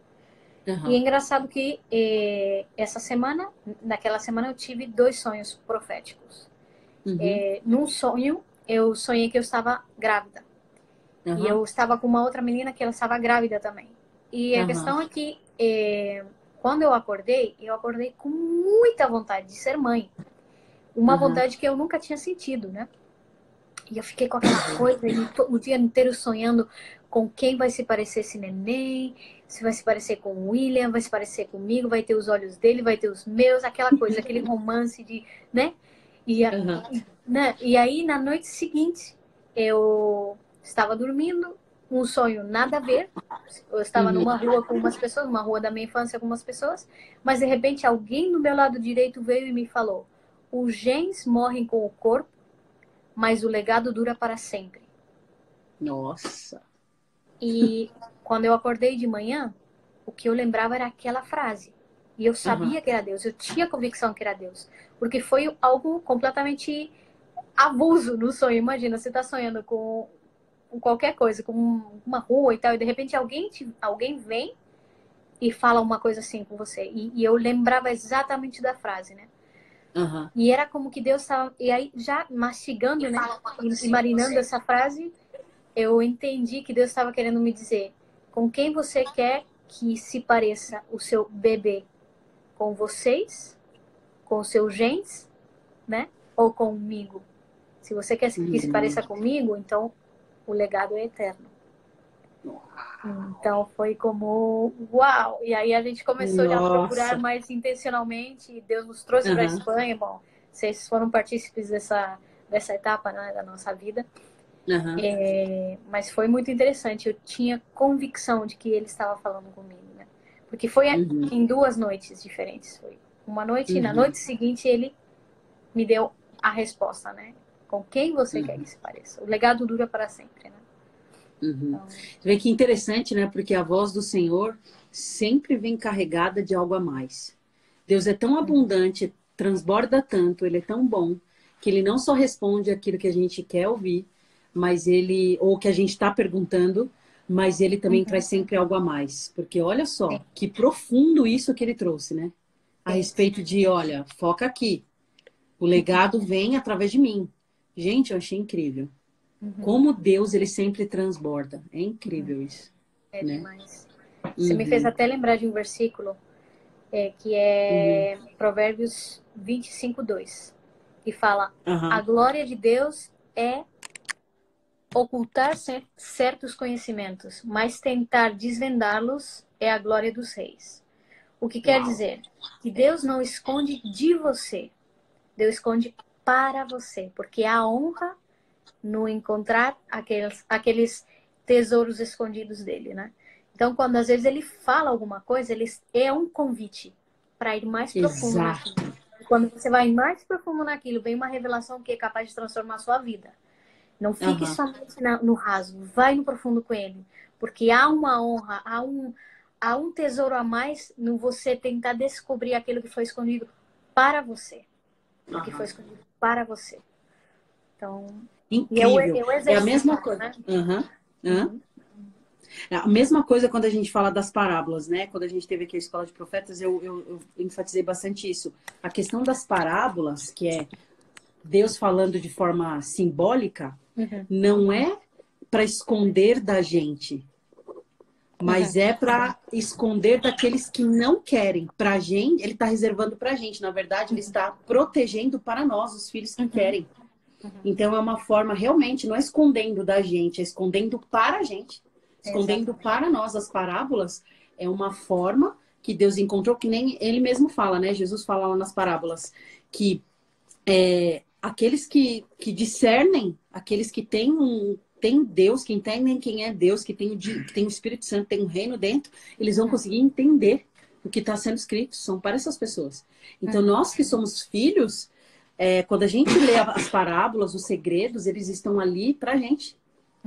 E é engraçado que naquela semana eu tive 2 sonhos proféticos. Num sonho, eu sonhei que eu estava grávida. E eu estava com uma outra menina que ela estava grávida também. E a questão é que quando eu acordei com muita vontade de ser mãe. Uma vontade que eu nunca tinha sentido, né? E eu fiquei com aquela coisa o dia inteiro sonhando com quem vai se parecer esse neném, se vai se parecer com o William, vai se parecer comigo, vai ter os olhos dele, vai ter os meus, aquela coisa, aquele romance de, né? E aí, na noite seguinte, eu estava dormindo, um sonho nada a ver. Eu estava numa rua com umas pessoas, uma rua da minha infância com umas pessoas, mas de repente alguém do meu lado direito veio e me falou: os genes morrem com o corpo, mas o legado dura para sempre.
Nossa!
E quando eu acordei de manhã, o que eu lembrava era aquela frase. E eu sabia que era Deus, eu tinha convicção que era Deus. Porque foi algo completamente avulso no sonho. Imagina, você está sonhando com qualquer coisa, com uma rua e tal, e de repente alguém vem e fala uma coisa assim com você. E eu lembrava exatamente da frase, né? E era como que Deus estava... E aí, já mastigando, né? E marinando essa frase, eu entendi que Deus estava querendo me dizer: com quem você quer que se pareça o seu bebê? Com vocês? Com os seus genes? Né? Ou comigo? Se você quer que se pareça comigo, então o legado é eterno. Então foi como uau! E aí a gente começou já a procurar mais intencionalmente, e Deus nos trouxe para a Espanha. Bom, vocês foram partícipes dessa etapa, né, da nossa vida. Mas foi muito interessante. Eu tinha convicção de que ele estava falando comigo, né? Porque foi em 2 noites diferentes. Foi uma noite e na noite seguinte ele me deu a resposta, né? Com quem você quer que se pareça? O legado dura para sempre, né?
Então... Você vê que interessante, né? Porque a voz do Senhor sempre vem carregada de algo a mais. Deus é tão abundante, transborda tanto, ele é tão bom, que ele não só responde aquilo que a gente quer ouvir, mas ou que a gente está perguntando, mas ele também traz sempre algo a mais. Porque olha só, que profundo isso que ele trouxe, né? A respeito de, olha, foca aqui. O legado vem através de mim. Gente, eu achei incrível. Como Deus, ele sempre transborda. É incrível isso.
É demais. Você me fez até lembrar de um versículo que é Provérbios 25:2, que fala: a glória de Deus é ocultar certos conhecimentos, mas tentar desvendá-los é a glória dos reis. O que quer dizer? Que Deus não esconde de você, Deus esconde para você, porque há honra no encontrar aqueles tesouros escondidos dele, né? Então, quando às vezes ele fala alguma coisa, ele é um convite para ir mais profundo naquilo. Quando você vai mais profundo naquilo, vem uma revelação que é capaz de transformar a sua vida. Não fique somente no raso, vai no profundo com ele, porque há uma honra, há um tesouro a mais no você tentar descobrir aquilo que foi escondido para você, que foi escondido para você. Então,
incrível.
É
a mesma coisa. Né? A mesma coisa quando a gente fala das parábolas, né? Quando a gente teve aqui a Escola de Profetas, eu enfatizei bastante isso. A questão das parábolas, que é Deus falando de forma simbólica, não é para esconder da gente, mas é para esconder daqueles que não querem. Pra gente, ele está reservando pra gente. Na verdade, ele está protegendo para nós, os filhos que querem. Então, é uma forma, realmente, não é escondendo da gente, é escondendo para a gente. Escondendo para nós as parábolas, É uma forma que Deus encontrou, que nem ele mesmo fala, né? Jesus fala lá nas parábolas, que aqueles que discernem, aqueles que têm Deus, que entendem quem é Deus, que tem o Espírito Santo, tem o reino dentro, eles vão conseguir entender o que está sendo escrito. São para essas pessoas. Então, nós que somos filhos, quando a gente lê as parábolas, os segredos, eles estão ali para a gente.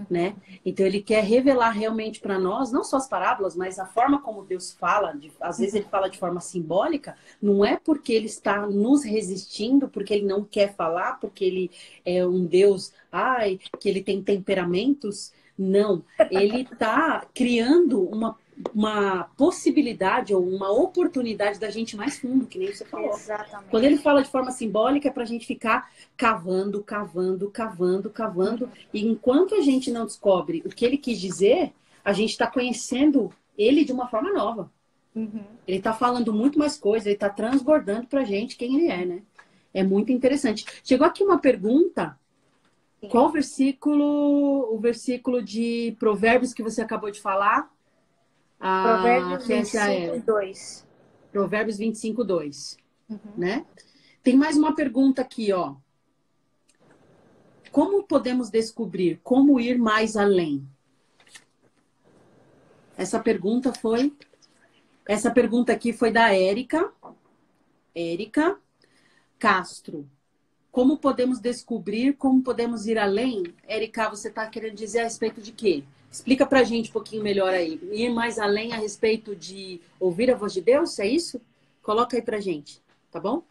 Né? Então ele quer revelar realmente para nós, não só as parábolas, mas a forma como Deus fala, às vezes ele fala de forma simbólica, não é porque ele está nos resistindo, porque ele não quer falar, porque ele é um Deus, que ele tem temperamentos, não. Ele está criando uma possibilidade ou uma oportunidade da gente mais fundo, que nem você falou.
Exatamente.
Quando ele fala de forma simbólica, é para a gente ficar cavando, cavando, cavando, cavando. E enquanto a gente não descobre o que ele quis dizer, a gente está conhecendo ele de uma forma nova. Ele está falando muito mais coisa, ele está transbordando para a gente quem ele é, né? É muito interessante. Chegou aqui uma pergunta. Sim. Qual o versículo de Provérbios que você acabou de falar?
Provérbios 25:2.
Provérbios 25:2. Né? Tem mais uma pergunta aqui, ó. Como podemos descobrir como ir mais além? Essa pergunta aqui foi da Érica Castro. Como podemos descobrir, como podemos ir além? Érica, você está querendo dizer a respeito de quê? Explica pra gente um pouquinho melhor aí. Ir mais além a respeito de ouvir a voz de Deus, é isso? Coloca aí pra gente, tá bom?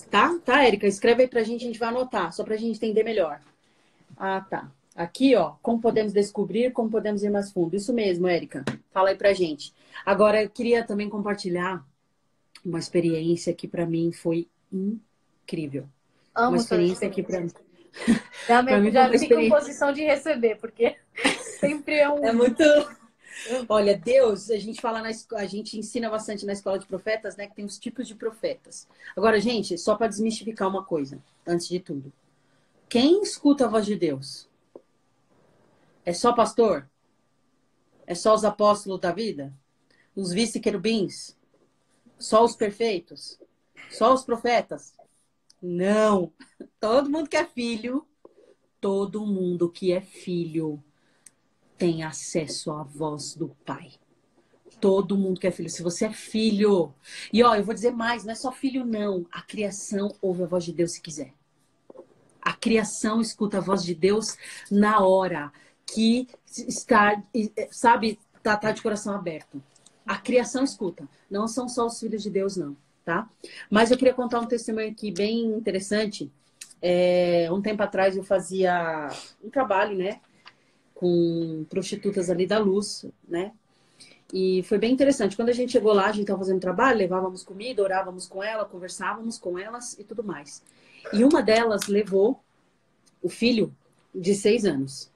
Tá, Érica? Escreve aí pra gente, a gente vai anotar, só pra gente entender melhor. Tá. Aqui, ó, como podemos descobrir, como podemos ir mais fundo. Isso mesmo, Érica. Fala aí pra gente. Agora, eu queria também compartilhar uma experiência que pra mim foi incrível.
Amo
uma experiência que pra mim...
Já fico em posição de receber, porque sempre é um...
É muito... Olha, Deus, a gente ensina bastante na escola de profetas, né? Que tem os tipos de profetas. Agora, gente, só para desmistificar uma coisa, antes de tudo. Quem escuta a voz de Deus? É só pastor? É só os apóstolos da vida? Os vice-querubins? Só os perfeitos? Só os profetas? Não. Todo mundo que é filho, todo mundo que é filho tem acesso à voz do Pai. Todo mundo que é filho. Se você é filho... E ó, eu vou dizer mais, não é só filho, não. A criação ouve a voz de Deus se quiser. A criação escuta a voz de Deus na hora que está, sabe, tá de coração aberto. A criação escuta. Não são só os filhos de Deus, não, tá? Mas eu queria contar um testemunho aqui bem interessante. Um tempo atrás eu fazia um trabalho, né? Com prostitutas ali da Luz, né? E foi bem interessante. Quando a gente chegou lá, a gente estava fazendo trabalho, levávamos comida, orávamos com ela, conversávamos com elas e tudo mais. E uma delas levou o filho de 6 anos.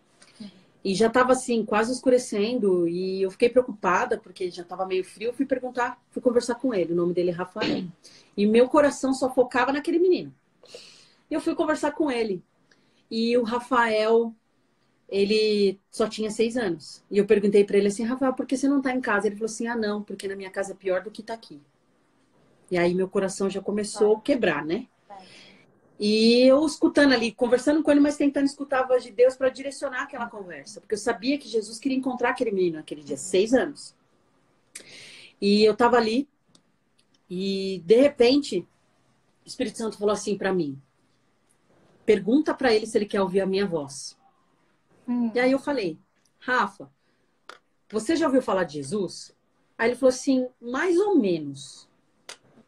E já estava assim, quase escurecendo, e eu fiquei preocupada, porque já estava meio frio, eu fui conversar com ele, o nome dele é Rafael. E meu coração só focava naquele menino. E eu fui conversar com ele. E o Rafael... ele só tinha 6 anos. E eu perguntei pra ele assim, Rafael, por que você não tá em casa? Ele falou assim, não, porque na minha casa é pior do que tá aqui. E aí meu coração já começou a quebrar, né? E eu escutando ali, conversando com ele, mas tentando escutar a voz de Deus para direcionar aquela conversa. Porque eu sabia que Jesus queria encontrar aquele menino naquele dia, 6 anos. E eu tava ali, e de repente, o Espírito Santo falou assim pra mim, pergunta pra ele se ele quer ouvir a minha voz. E aí eu falei, Rafa, você já ouviu falar de Jesus? Aí ele falou assim, mais ou menos.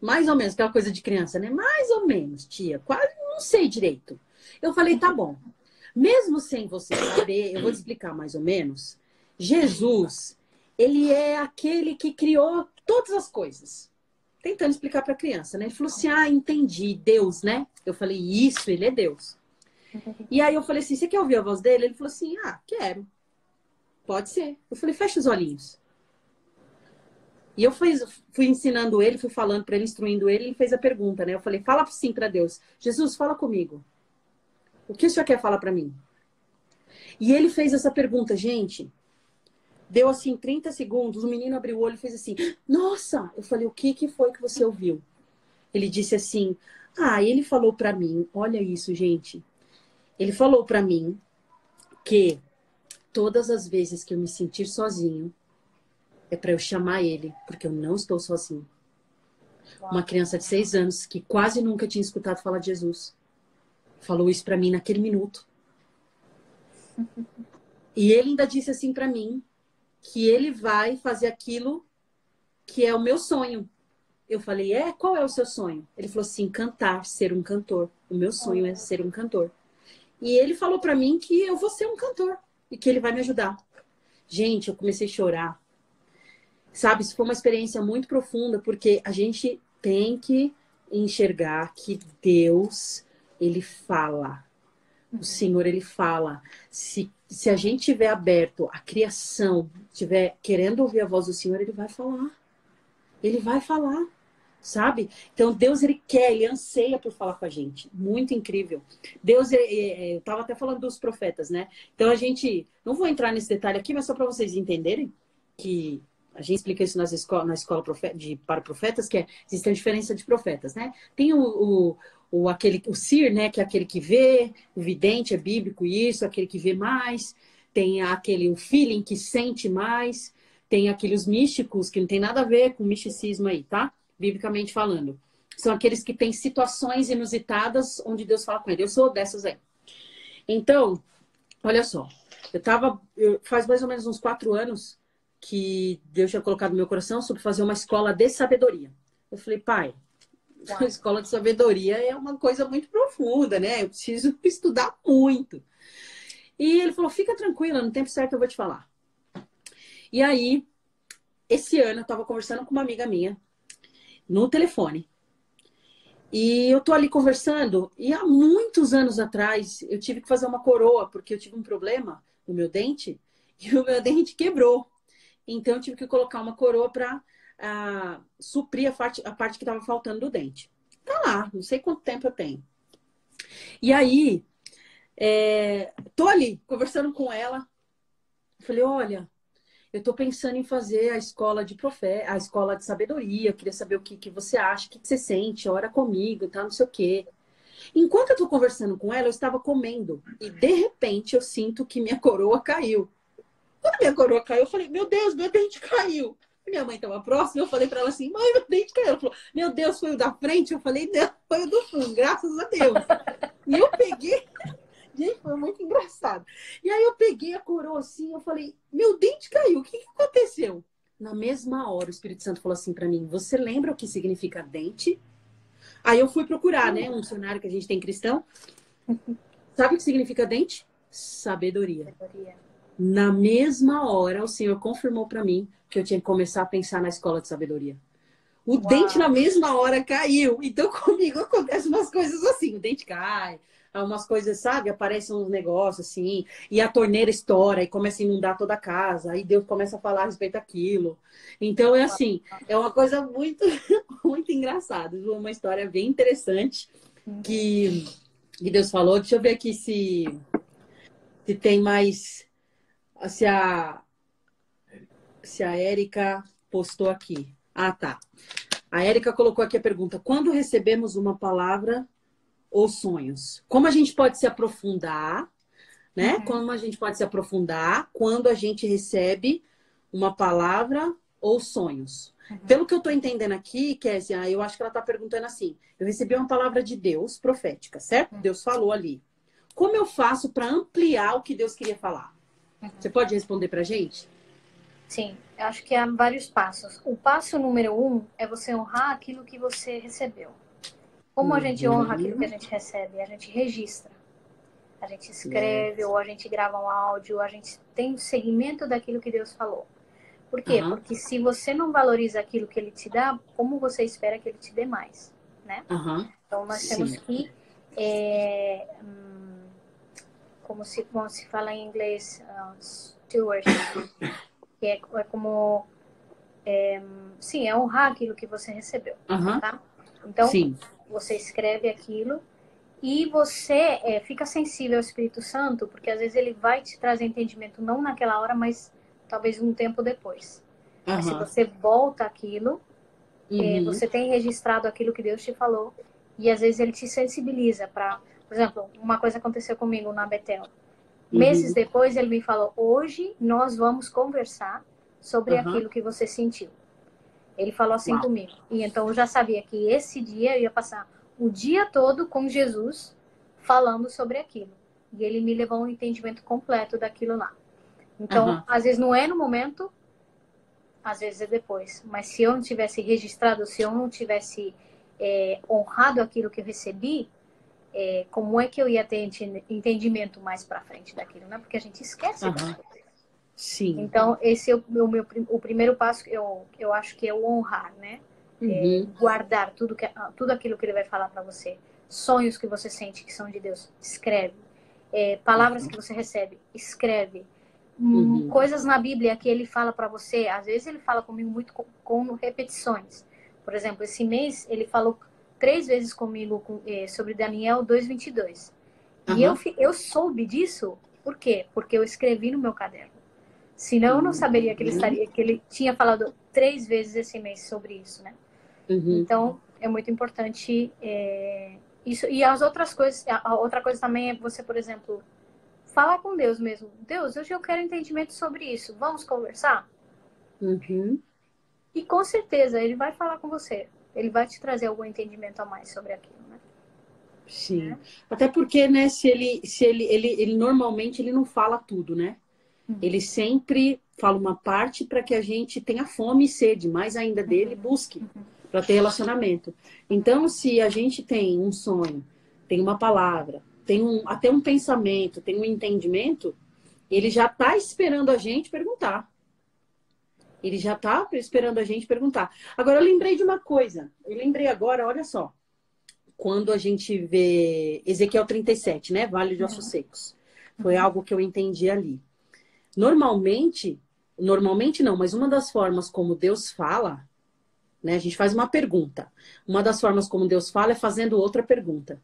Mais ou menos, aquela coisa de criança, né? Mais ou menos, tia. Quase não sei direito. Eu falei, tá bom. Mesmo sem você saber, eu vou te explicar mais ou menos. Jesus, ele é aquele que criou todas as coisas. Tentando explicar para a criança, né? Ele falou assim, entendi, Deus, né? Eu falei, isso, ele é Deus. E aí eu falei assim, você quer ouvir a voz dele? Ele falou assim, quero. Pode ser. Eu falei, fecha os olhinhos. E eu fui ensinando ele, fui falando para ele, instruindo ele, ele fez a pergunta, né? Eu falei, fala sim para Deus. Jesus, fala comigo. O que o senhor quer falar para mim? E ele fez essa pergunta, gente. Deu assim 30 segundos, o menino abriu o olho e fez assim, nossa! Eu falei, o que que foi que você ouviu? Ele disse assim, ele falou pra mim, olha isso, gente. Ele falou pra mim que todas as vezes que eu me sentir sozinho, é pra eu chamar ele, porque eu não estou sozinho. Uma criança de 6 anos que quase nunca tinha escutado falar de Jesus. Falou isso pra mim naquele minuto. E ele ainda disse assim pra mim, que ele vai fazer aquilo que é o meu sonho. Eu falei, qual é o seu sonho? Ele falou assim, cantar, ser um cantor. O meu sonho é ser um cantor. E ele falou pra mim que eu vou ser um cantor e que ele vai me ajudar. Gente, eu comecei a chorar. Sabe, isso foi uma experiência muito profunda, porque a gente tem que enxergar que Deus, ele fala. O Senhor, ele fala. Se a gente tiver aberto a criação, tiver querendo ouvir a voz do Senhor, ele vai falar. Ele vai falar, sabe? Então, Deus, ele quer, ele anseia por falar com a gente. Muito incrível. Deus, eu estava até falando dos profetas, né? Então, a gente, não vou entrar nesse detalhe aqui, mas só para vocês entenderem que a gente explica isso na escola para profetas, que existe a diferença de profetas, né? Tem o seer, né? Que é aquele que vê, o vidente é bíblico isso, aquele que vê mais. Tem o feeling que sente mais. Tem aqueles místicos que não tem nada a ver com misticismo aí, tá? Biblicamente falando. São aqueles que têm situações inusitadas onde Deus fala com ele. Eu sou dessas aí. Então, olha só. Faz mais ou menos uns 4 anos que Deus tinha colocado no meu coração sobre fazer uma escola de sabedoria. Eu falei, pai, a escola de sabedoria é uma coisa muito profunda, né? Eu preciso estudar muito. E ele falou, fica tranquila, no tempo certo eu vou te falar. E aí, esse ano eu estava conversando com uma amiga minha no telefone. E eu tô ali conversando, e há muitos anos atrás eu tive que fazer uma coroa, porque eu tive um problema no meu dente, e o meu dente quebrou. Então eu tive que colocar uma coroa para suprir a parte que estava faltando do dente. Tá lá, não sei quanto tempo eu tenho. E aí, tô ali, conversando com ela, falei, olha, eu tô pensando em fazer a escola a escola de sabedoria. Eu queria saber o que você acha, o que você sente, ora comigo, tá? Não sei o quê. Enquanto eu tô conversando com ela, eu estava comendo. E de repente eu sinto que minha coroa caiu. Quando minha coroa caiu, eu falei, meu Deus, meu dente caiu. Minha mãe estava próxima, eu falei para ela assim, mãe, meu dente caiu. Ela falou, meu Deus, foi o da frente? Eu falei, não, foi o do fundo, graças a Deus. E eu peguei. Gente, foi muito engraçado. E aí eu peguei a coroa assim, eu falei, meu dente caiu, o que aconteceu? Na mesma hora, o Espírito Santo falou assim para mim, você lembra o que significa dente? Aí eu fui procurar, né, um dicionário que a gente tem cristão. Sabe o que significa dente? Sabedoria. Na mesma hora, o Senhor confirmou para mim que eu tinha que começar a pensar na escola de sabedoria. O dente na mesma hora caiu. Então comigo acontecem umas coisas assim, o dente cai, umas coisas, sabe? Aparecem uns negócios assim, e a torneira estoura e começa a inundar toda a casa. Aí Deus começa a falar a respeito daquilo. Então é assim, é uma coisa muito, muito engraçada. Uma história bem interessante que Deus falou. Deixa eu ver aqui se tem mais. Se a Érica postou aqui. Ah, tá. A Érica colocou aqui a pergunta: quando recebemos uma palavra ou sonhos? Como a gente pode se aprofundar, né? Como a gente pode se aprofundar quando a gente recebe uma palavra ou sonhos? Pelo que eu estou entendendo aqui, Kézia, eu acho que ela está perguntando assim: eu recebi uma palavra de Deus profética, certo? Deus falou ali. Como eu faço para ampliar o que Deus queria falar? Você pode responder para a gente?
Sim, eu acho que há vários passos. O passo número 1 é você honrar aquilo que você recebeu. Como a gente honra aquilo que a gente recebe? A gente registra. A gente escreve, ou a gente grava um áudio, a gente tem o segmento daquilo que Deus falou. Por quê? Porque se você não valoriza aquilo que Ele te dá, como você espera que Ele te dê mais, né? Então, nós temos que, como se fala em inglês, stewardship, que é como, sim, é honrar aquilo que você recebeu, tá? Então, você escreve aquilo e você fica sensível ao Espírito Santo, porque às vezes ele vai te trazer entendimento não naquela hora, mas talvez um tempo depois. Mas se
Aham.
você volta àquilo,
Uhum.
você tem registrado aquilo que Deus te falou, e às vezes ele te sensibiliza para, por exemplo, uma coisa aconteceu comigo na Betel. Meses
Uhum.
depois ele me falou: hoje nós vamos conversar sobre
Aham.
aquilo que você sentiu. Ele falou assim
Uau.
comigo. E então eu já sabia que esse dia eu ia passar o dia todo com Jesus falando sobre aquilo. E ele me levou a um entendimento completo daquilo lá. Então,
Aham.
às vezes não é no momento, às vezes é depois. Mas se eu não tivesse registrado, se eu não tivesse honrado aquilo que eu recebi, como é que eu ia ter entendimento mais para frente daquilo, né? Porque a gente esquece das
Aham.
coisas.
Sim.
Então, esse é o primeiro passo que eu acho que é o honrar, né?
Uhum.
Guardar tudo aquilo que ele vai falar para você. Sonhos que você sente que são de Deus, escreve. Palavras que você recebe, escreve.
Uhum.
Coisas na Bíblia que ele fala para você, às vezes ele fala comigo muito com repetições. Por exemplo, esse mês ele falou 3 vezes comigo sobre Daniel 2:22. E
Aham.
eu soube disso, por quê? Porque eu escrevi no meu caderno. Senão eu não saberia
Uhum.
que ele tinha falado 3 vezes esse mês sobre isso, né?
Uhum.
Então, é muito importante isso. E as outras coisas, a outra coisa também é você, por exemplo, falar com Deus mesmo. Deus, hoje eu quero entendimento sobre isso. Vamos conversar?
Uhum.
E com certeza ele vai falar com você. Ele vai te trazer algum entendimento a mais sobre aquilo, né?
Sim. Até porque, né, ele normalmente ele não fala tudo, né? Ele sempre fala uma parte para que a gente tenha fome e sede, mais ainda dele, busque para ter relacionamento. Então, se a gente tem um sonho, tem uma palavra, até um pensamento, tem um entendimento, ele já está esperando a gente perguntar. Ele já está esperando a gente perguntar. Agora, eu lembrei de uma coisa. Eu lembrei agora, olha só. Quando a gente vê Ezequiel 37, né? Vale de Ossos Secos. Foi algo que eu entendi ali. Normalmente não, mas uma das formas como Deus fala, né? A gente faz uma pergunta. Uma das formas como Deus fala é fazendo outra pergunta,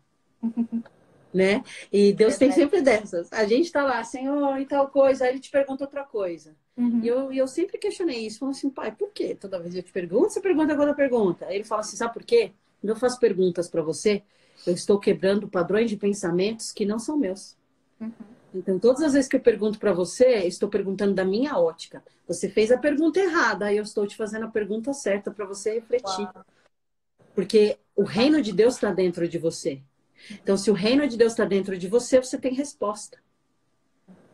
né? E Deus tem
Verdade.
sempre dessas. A gente tá lá, Senhor, e tal coisa, aí ele te pergunta outra coisa. E eu sempre questionei isso, falando assim, pai, por quê? Toda vez eu te pergunto, você pergunta agora pergunta. Aí ele fala assim, sabe por quê? Quando eu faço perguntas para você, eu estou quebrando padrões de pensamentos que não são meus. Então, todas as vezes que eu pergunto para você, estou perguntando da minha ótica. Você fez a pergunta errada, aí eu estou te fazendo a pergunta certa para você refletir.
Uau,
Porque o reino de Deus está dentro de você. Então, se o reino de Deus está dentro de você, você tem resposta.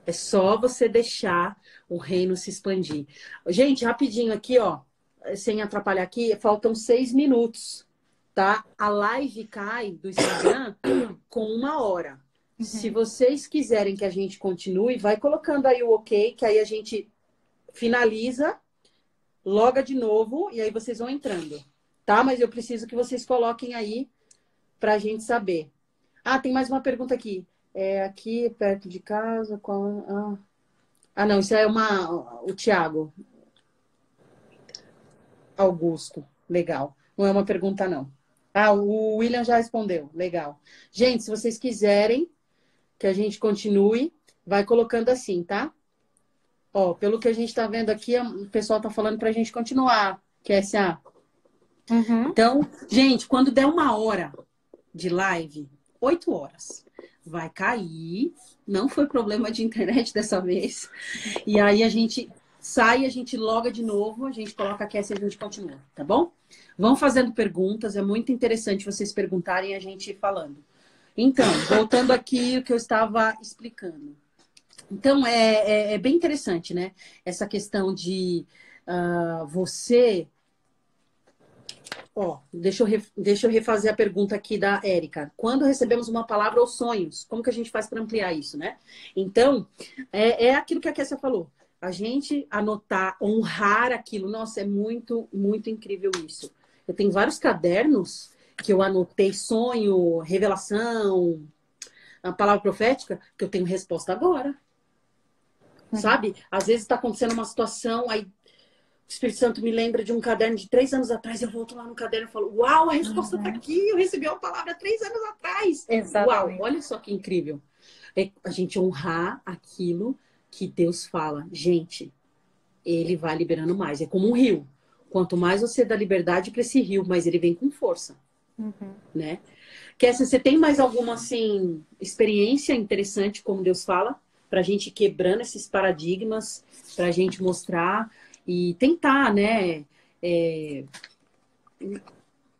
É só você deixar o reino se expandir. Gente, rapidinho aqui, ó, sem atrapalhar aqui, faltam 6 minutos, tá? A live cai do Instagram com 1 hora. Se vocês quiserem que a gente continue, vai colocando aí o ok, que aí a gente finaliza, loga de novo e aí vocês vão entrando, tá? Mas eu preciso que vocês coloquem aí pra gente saber. Ah, tem mais uma pergunta aqui. É aqui perto de casa, qual... não, isso é o Tiago Augusto. Legal. Não é uma pergunta, não. Ah, o William já respondeu. Legal. Gente, se vocês quiserem que a gente continue, vai colocando assim, tá? Ó, pelo que a gente tá vendo aqui, o pessoal tá falando pra gente continuar, QSA. Então, gente, quando der 1 hora de live, 8 horas, vai cair. Não foi problema de internet dessa vez. E aí a gente sai, a gente loga de novo, a gente coloca a Cassie e a gente continua, tá bom? Vão fazendo perguntas, é muito interessante vocês perguntarem e a gente ir falando. Então, voltando aqui o que eu estava explicando. Então, é bem interessante, né? Essa questão de você. Ó, deixa eu refazer a pergunta aqui da Érica. Quando recebemos uma palavra ou sonhos, como que a gente faz para ampliar isso, né? Então, é aquilo que a Kessia falou. A gente anotar, honrar aquilo. Nossa, é muito, muito incrível isso. Eu tenho vários cadernos que eu anotei sonho, revelação, a palavra profética, que eu tenho resposta agora. Sabe? Às vezes está acontecendo uma situação, aí o Espírito Santo me lembra de um caderno de 3 anos atrás. Eu volto lá no caderno e falo: uau, a resposta está aqui. Eu recebi uma palavra 3 anos atrás. Uau,
exatamente.
olha só que incrível. É a gente honrar aquilo que Deus fala. Gente, ele vai liberando mais. É como um rio. Quanto mais você dá liberdade para esse rio, mais ele vem com força, né? Kessia, você tem mais alguma, assim, experiência interessante, como Deus fala, para a gente ir quebrando esses paradigmas, para a gente mostrar e tentar, né?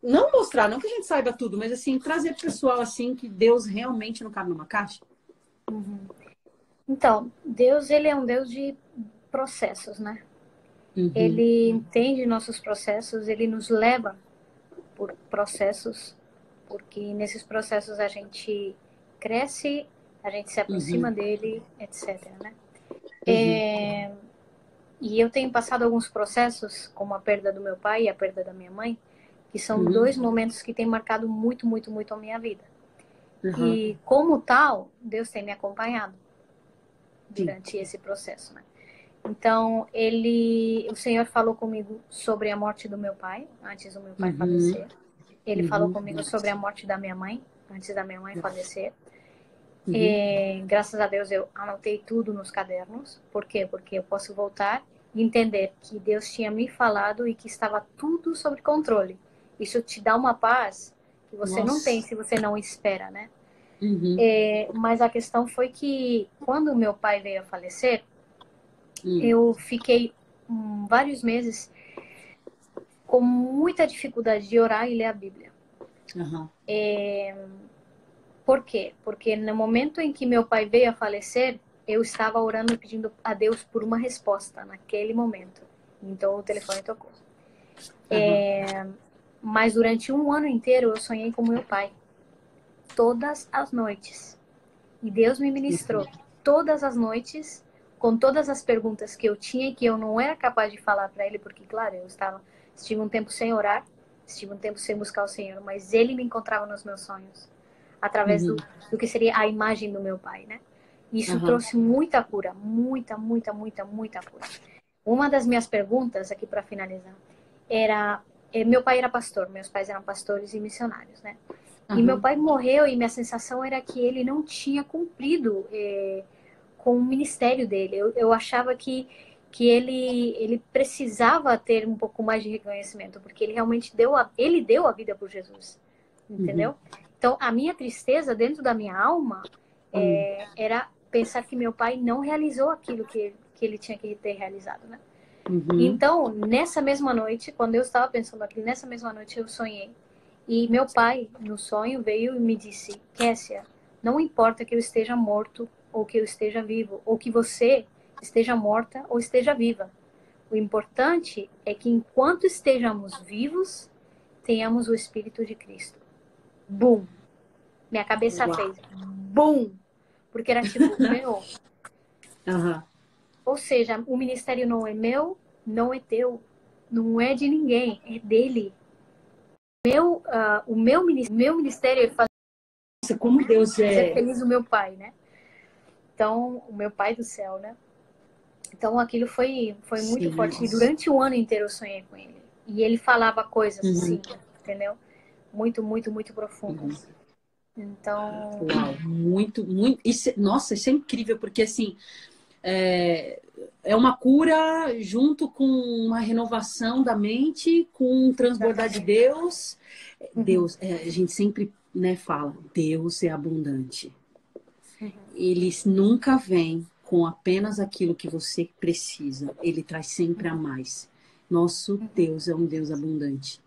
Não mostrar, não que a gente saiba tudo, mas, assim, trazer pro pessoal, assim, que Deus realmente não cabe numa caixa?
Então, Deus, ele é um Deus de processos, né?
Uhum.
Ele entende nossos processos, ele nos leva por processos, porque nesses processos a gente cresce, a gente se aproxima dele, etc, né? E eu tenho passado alguns processos, como a perda do meu pai e a perda da minha mãe, que são dois momentos que têm marcado muito, muito, muito a minha vida. E como tal, Deus tem me acompanhado durante esse processo, né? Então, o Senhor falou comigo sobre a morte do meu pai, antes do meu pai falecer. Ele falou comigo sobre a morte da minha mãe, antes da minha mãe falecer. E, graças a Deus, eu anotei tudo nos cadernos. Por quê? Porque eu posso voltar e entender que Deus tinha me falado e que estava tudo sob controle. Isso te dá uma paz que você não tem se você não espera, né? Mas a questão foi que, quando meu pai veio a falecer, eu fiquei vários meses com muita dificuldade de orar e ler a Bíblia. Por quê? Porque no momento em que meu pai veio a falecer, eu estava orando e pedindo a Deus por uma resposta naquele momento. Então o telefone tocou. Mas durante um ano inteiro eu sonhei com meu pai. Todas as noites. E Deus me ministrou todas as noites, com todas as perguntas que eu tinha e que eu não era capaz de falar para ele, porque, claro, estive um tempo sem orar, estive um tempo sem buscar o Senhor, mas ele me encontrava nos meus sonhos, através do que seria a imagem do meu pai, né? Isso trouxe muita cura, muita, muita, muita, muita cura. Uma das minhas perguntas, aqui para finalizar, era... Meu pai era pastor, meus pais eram pastores e missionários, né? E meu pai morreu e minha sensação era que ele não tinha cumprido com o ministério dele. Eu achava que ele precisava ter um pouco mais de reconhecimento, porque ele realmente deu a vida por Jesus, entendeu? Então, a minha tristeza dentro da minha alma era pensar que meu pai não realizou aquilo que ele tinha que ter realizado, né? Então, nessa mesma noite, quando eu estava pensando aquilo, nessa mesma noite eu sonhei. E meu pai, no sonho, veio e me disse: Kessia, não importa que eu esteja morto ou que eu esteja vivo, ou que você esteja morta ou esteja viva. O importante é que enquanto estejamos vivos, tenhamos o Espírito de Cristo. Bum! Minha cabeça fez bum! Porque era tipo, meu... Ou seja, o ministério não é meu, não é teu, não é de ninguém, é dele. O meu ministério é fazer,
como Deus
fazer feliz o meu pai, né? Então, o meu pai do céu, né? Então, aquilo foi muito forte. E durante o ano inteiro eu sonhei com ele. E ele falava coisas assim, entendeu? Muito, muito, muito profundas. Então...
Uau, muito, muito... Nossa, isso é incrível, porque, assim, é uma cura junto com uma renovação da mente, com um transbordar de Deus. Deus, a gente sempre, né, fala, Deus é abundante. Ele nunca vem com apenas aquilo que você precisa. Ele traz sempre a mais. Nosso Deus é um Deus abundante.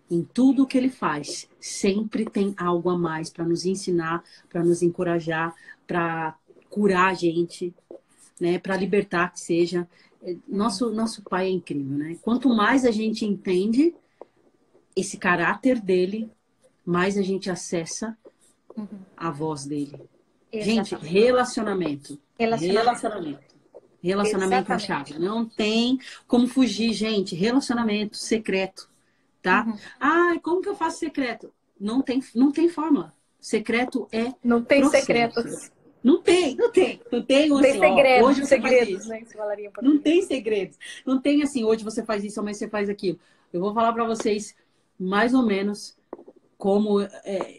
Em tudo que ele faz, sempre tem algo a mais para nos ensinar, para nos encorajar, para curar a gente, né, para libertar, que seja. Nosso pai é incrível, né? Quanto mais a gente entende esse caráter dele, mais a gente acessa a voz dele.
Exatamente.
Gente, relacionamento. Relacionamento é a chave. Não tem como fugir, gente. Relacionamento secreto, tá? Como que eu faço secreto? Não tem fórmula. Secreto é
não tem
processo.
Secretos.
Não tem
assim,
segredos, hoje você
segredos,
faz isso.
Né, que você falaria por
não tem segredos. Não tem assim, hoje você faz isso, amanhã você faz aquilo. Eu vou falar para vocês mais ou menos como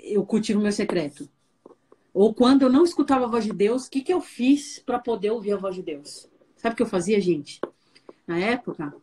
eu cultivo meu secreto. Ou quando eu não escutava a voz de Deus, o que eu fiz para poder ouvir a voz de Deus? Sabe o que eu fazia, gente? na época,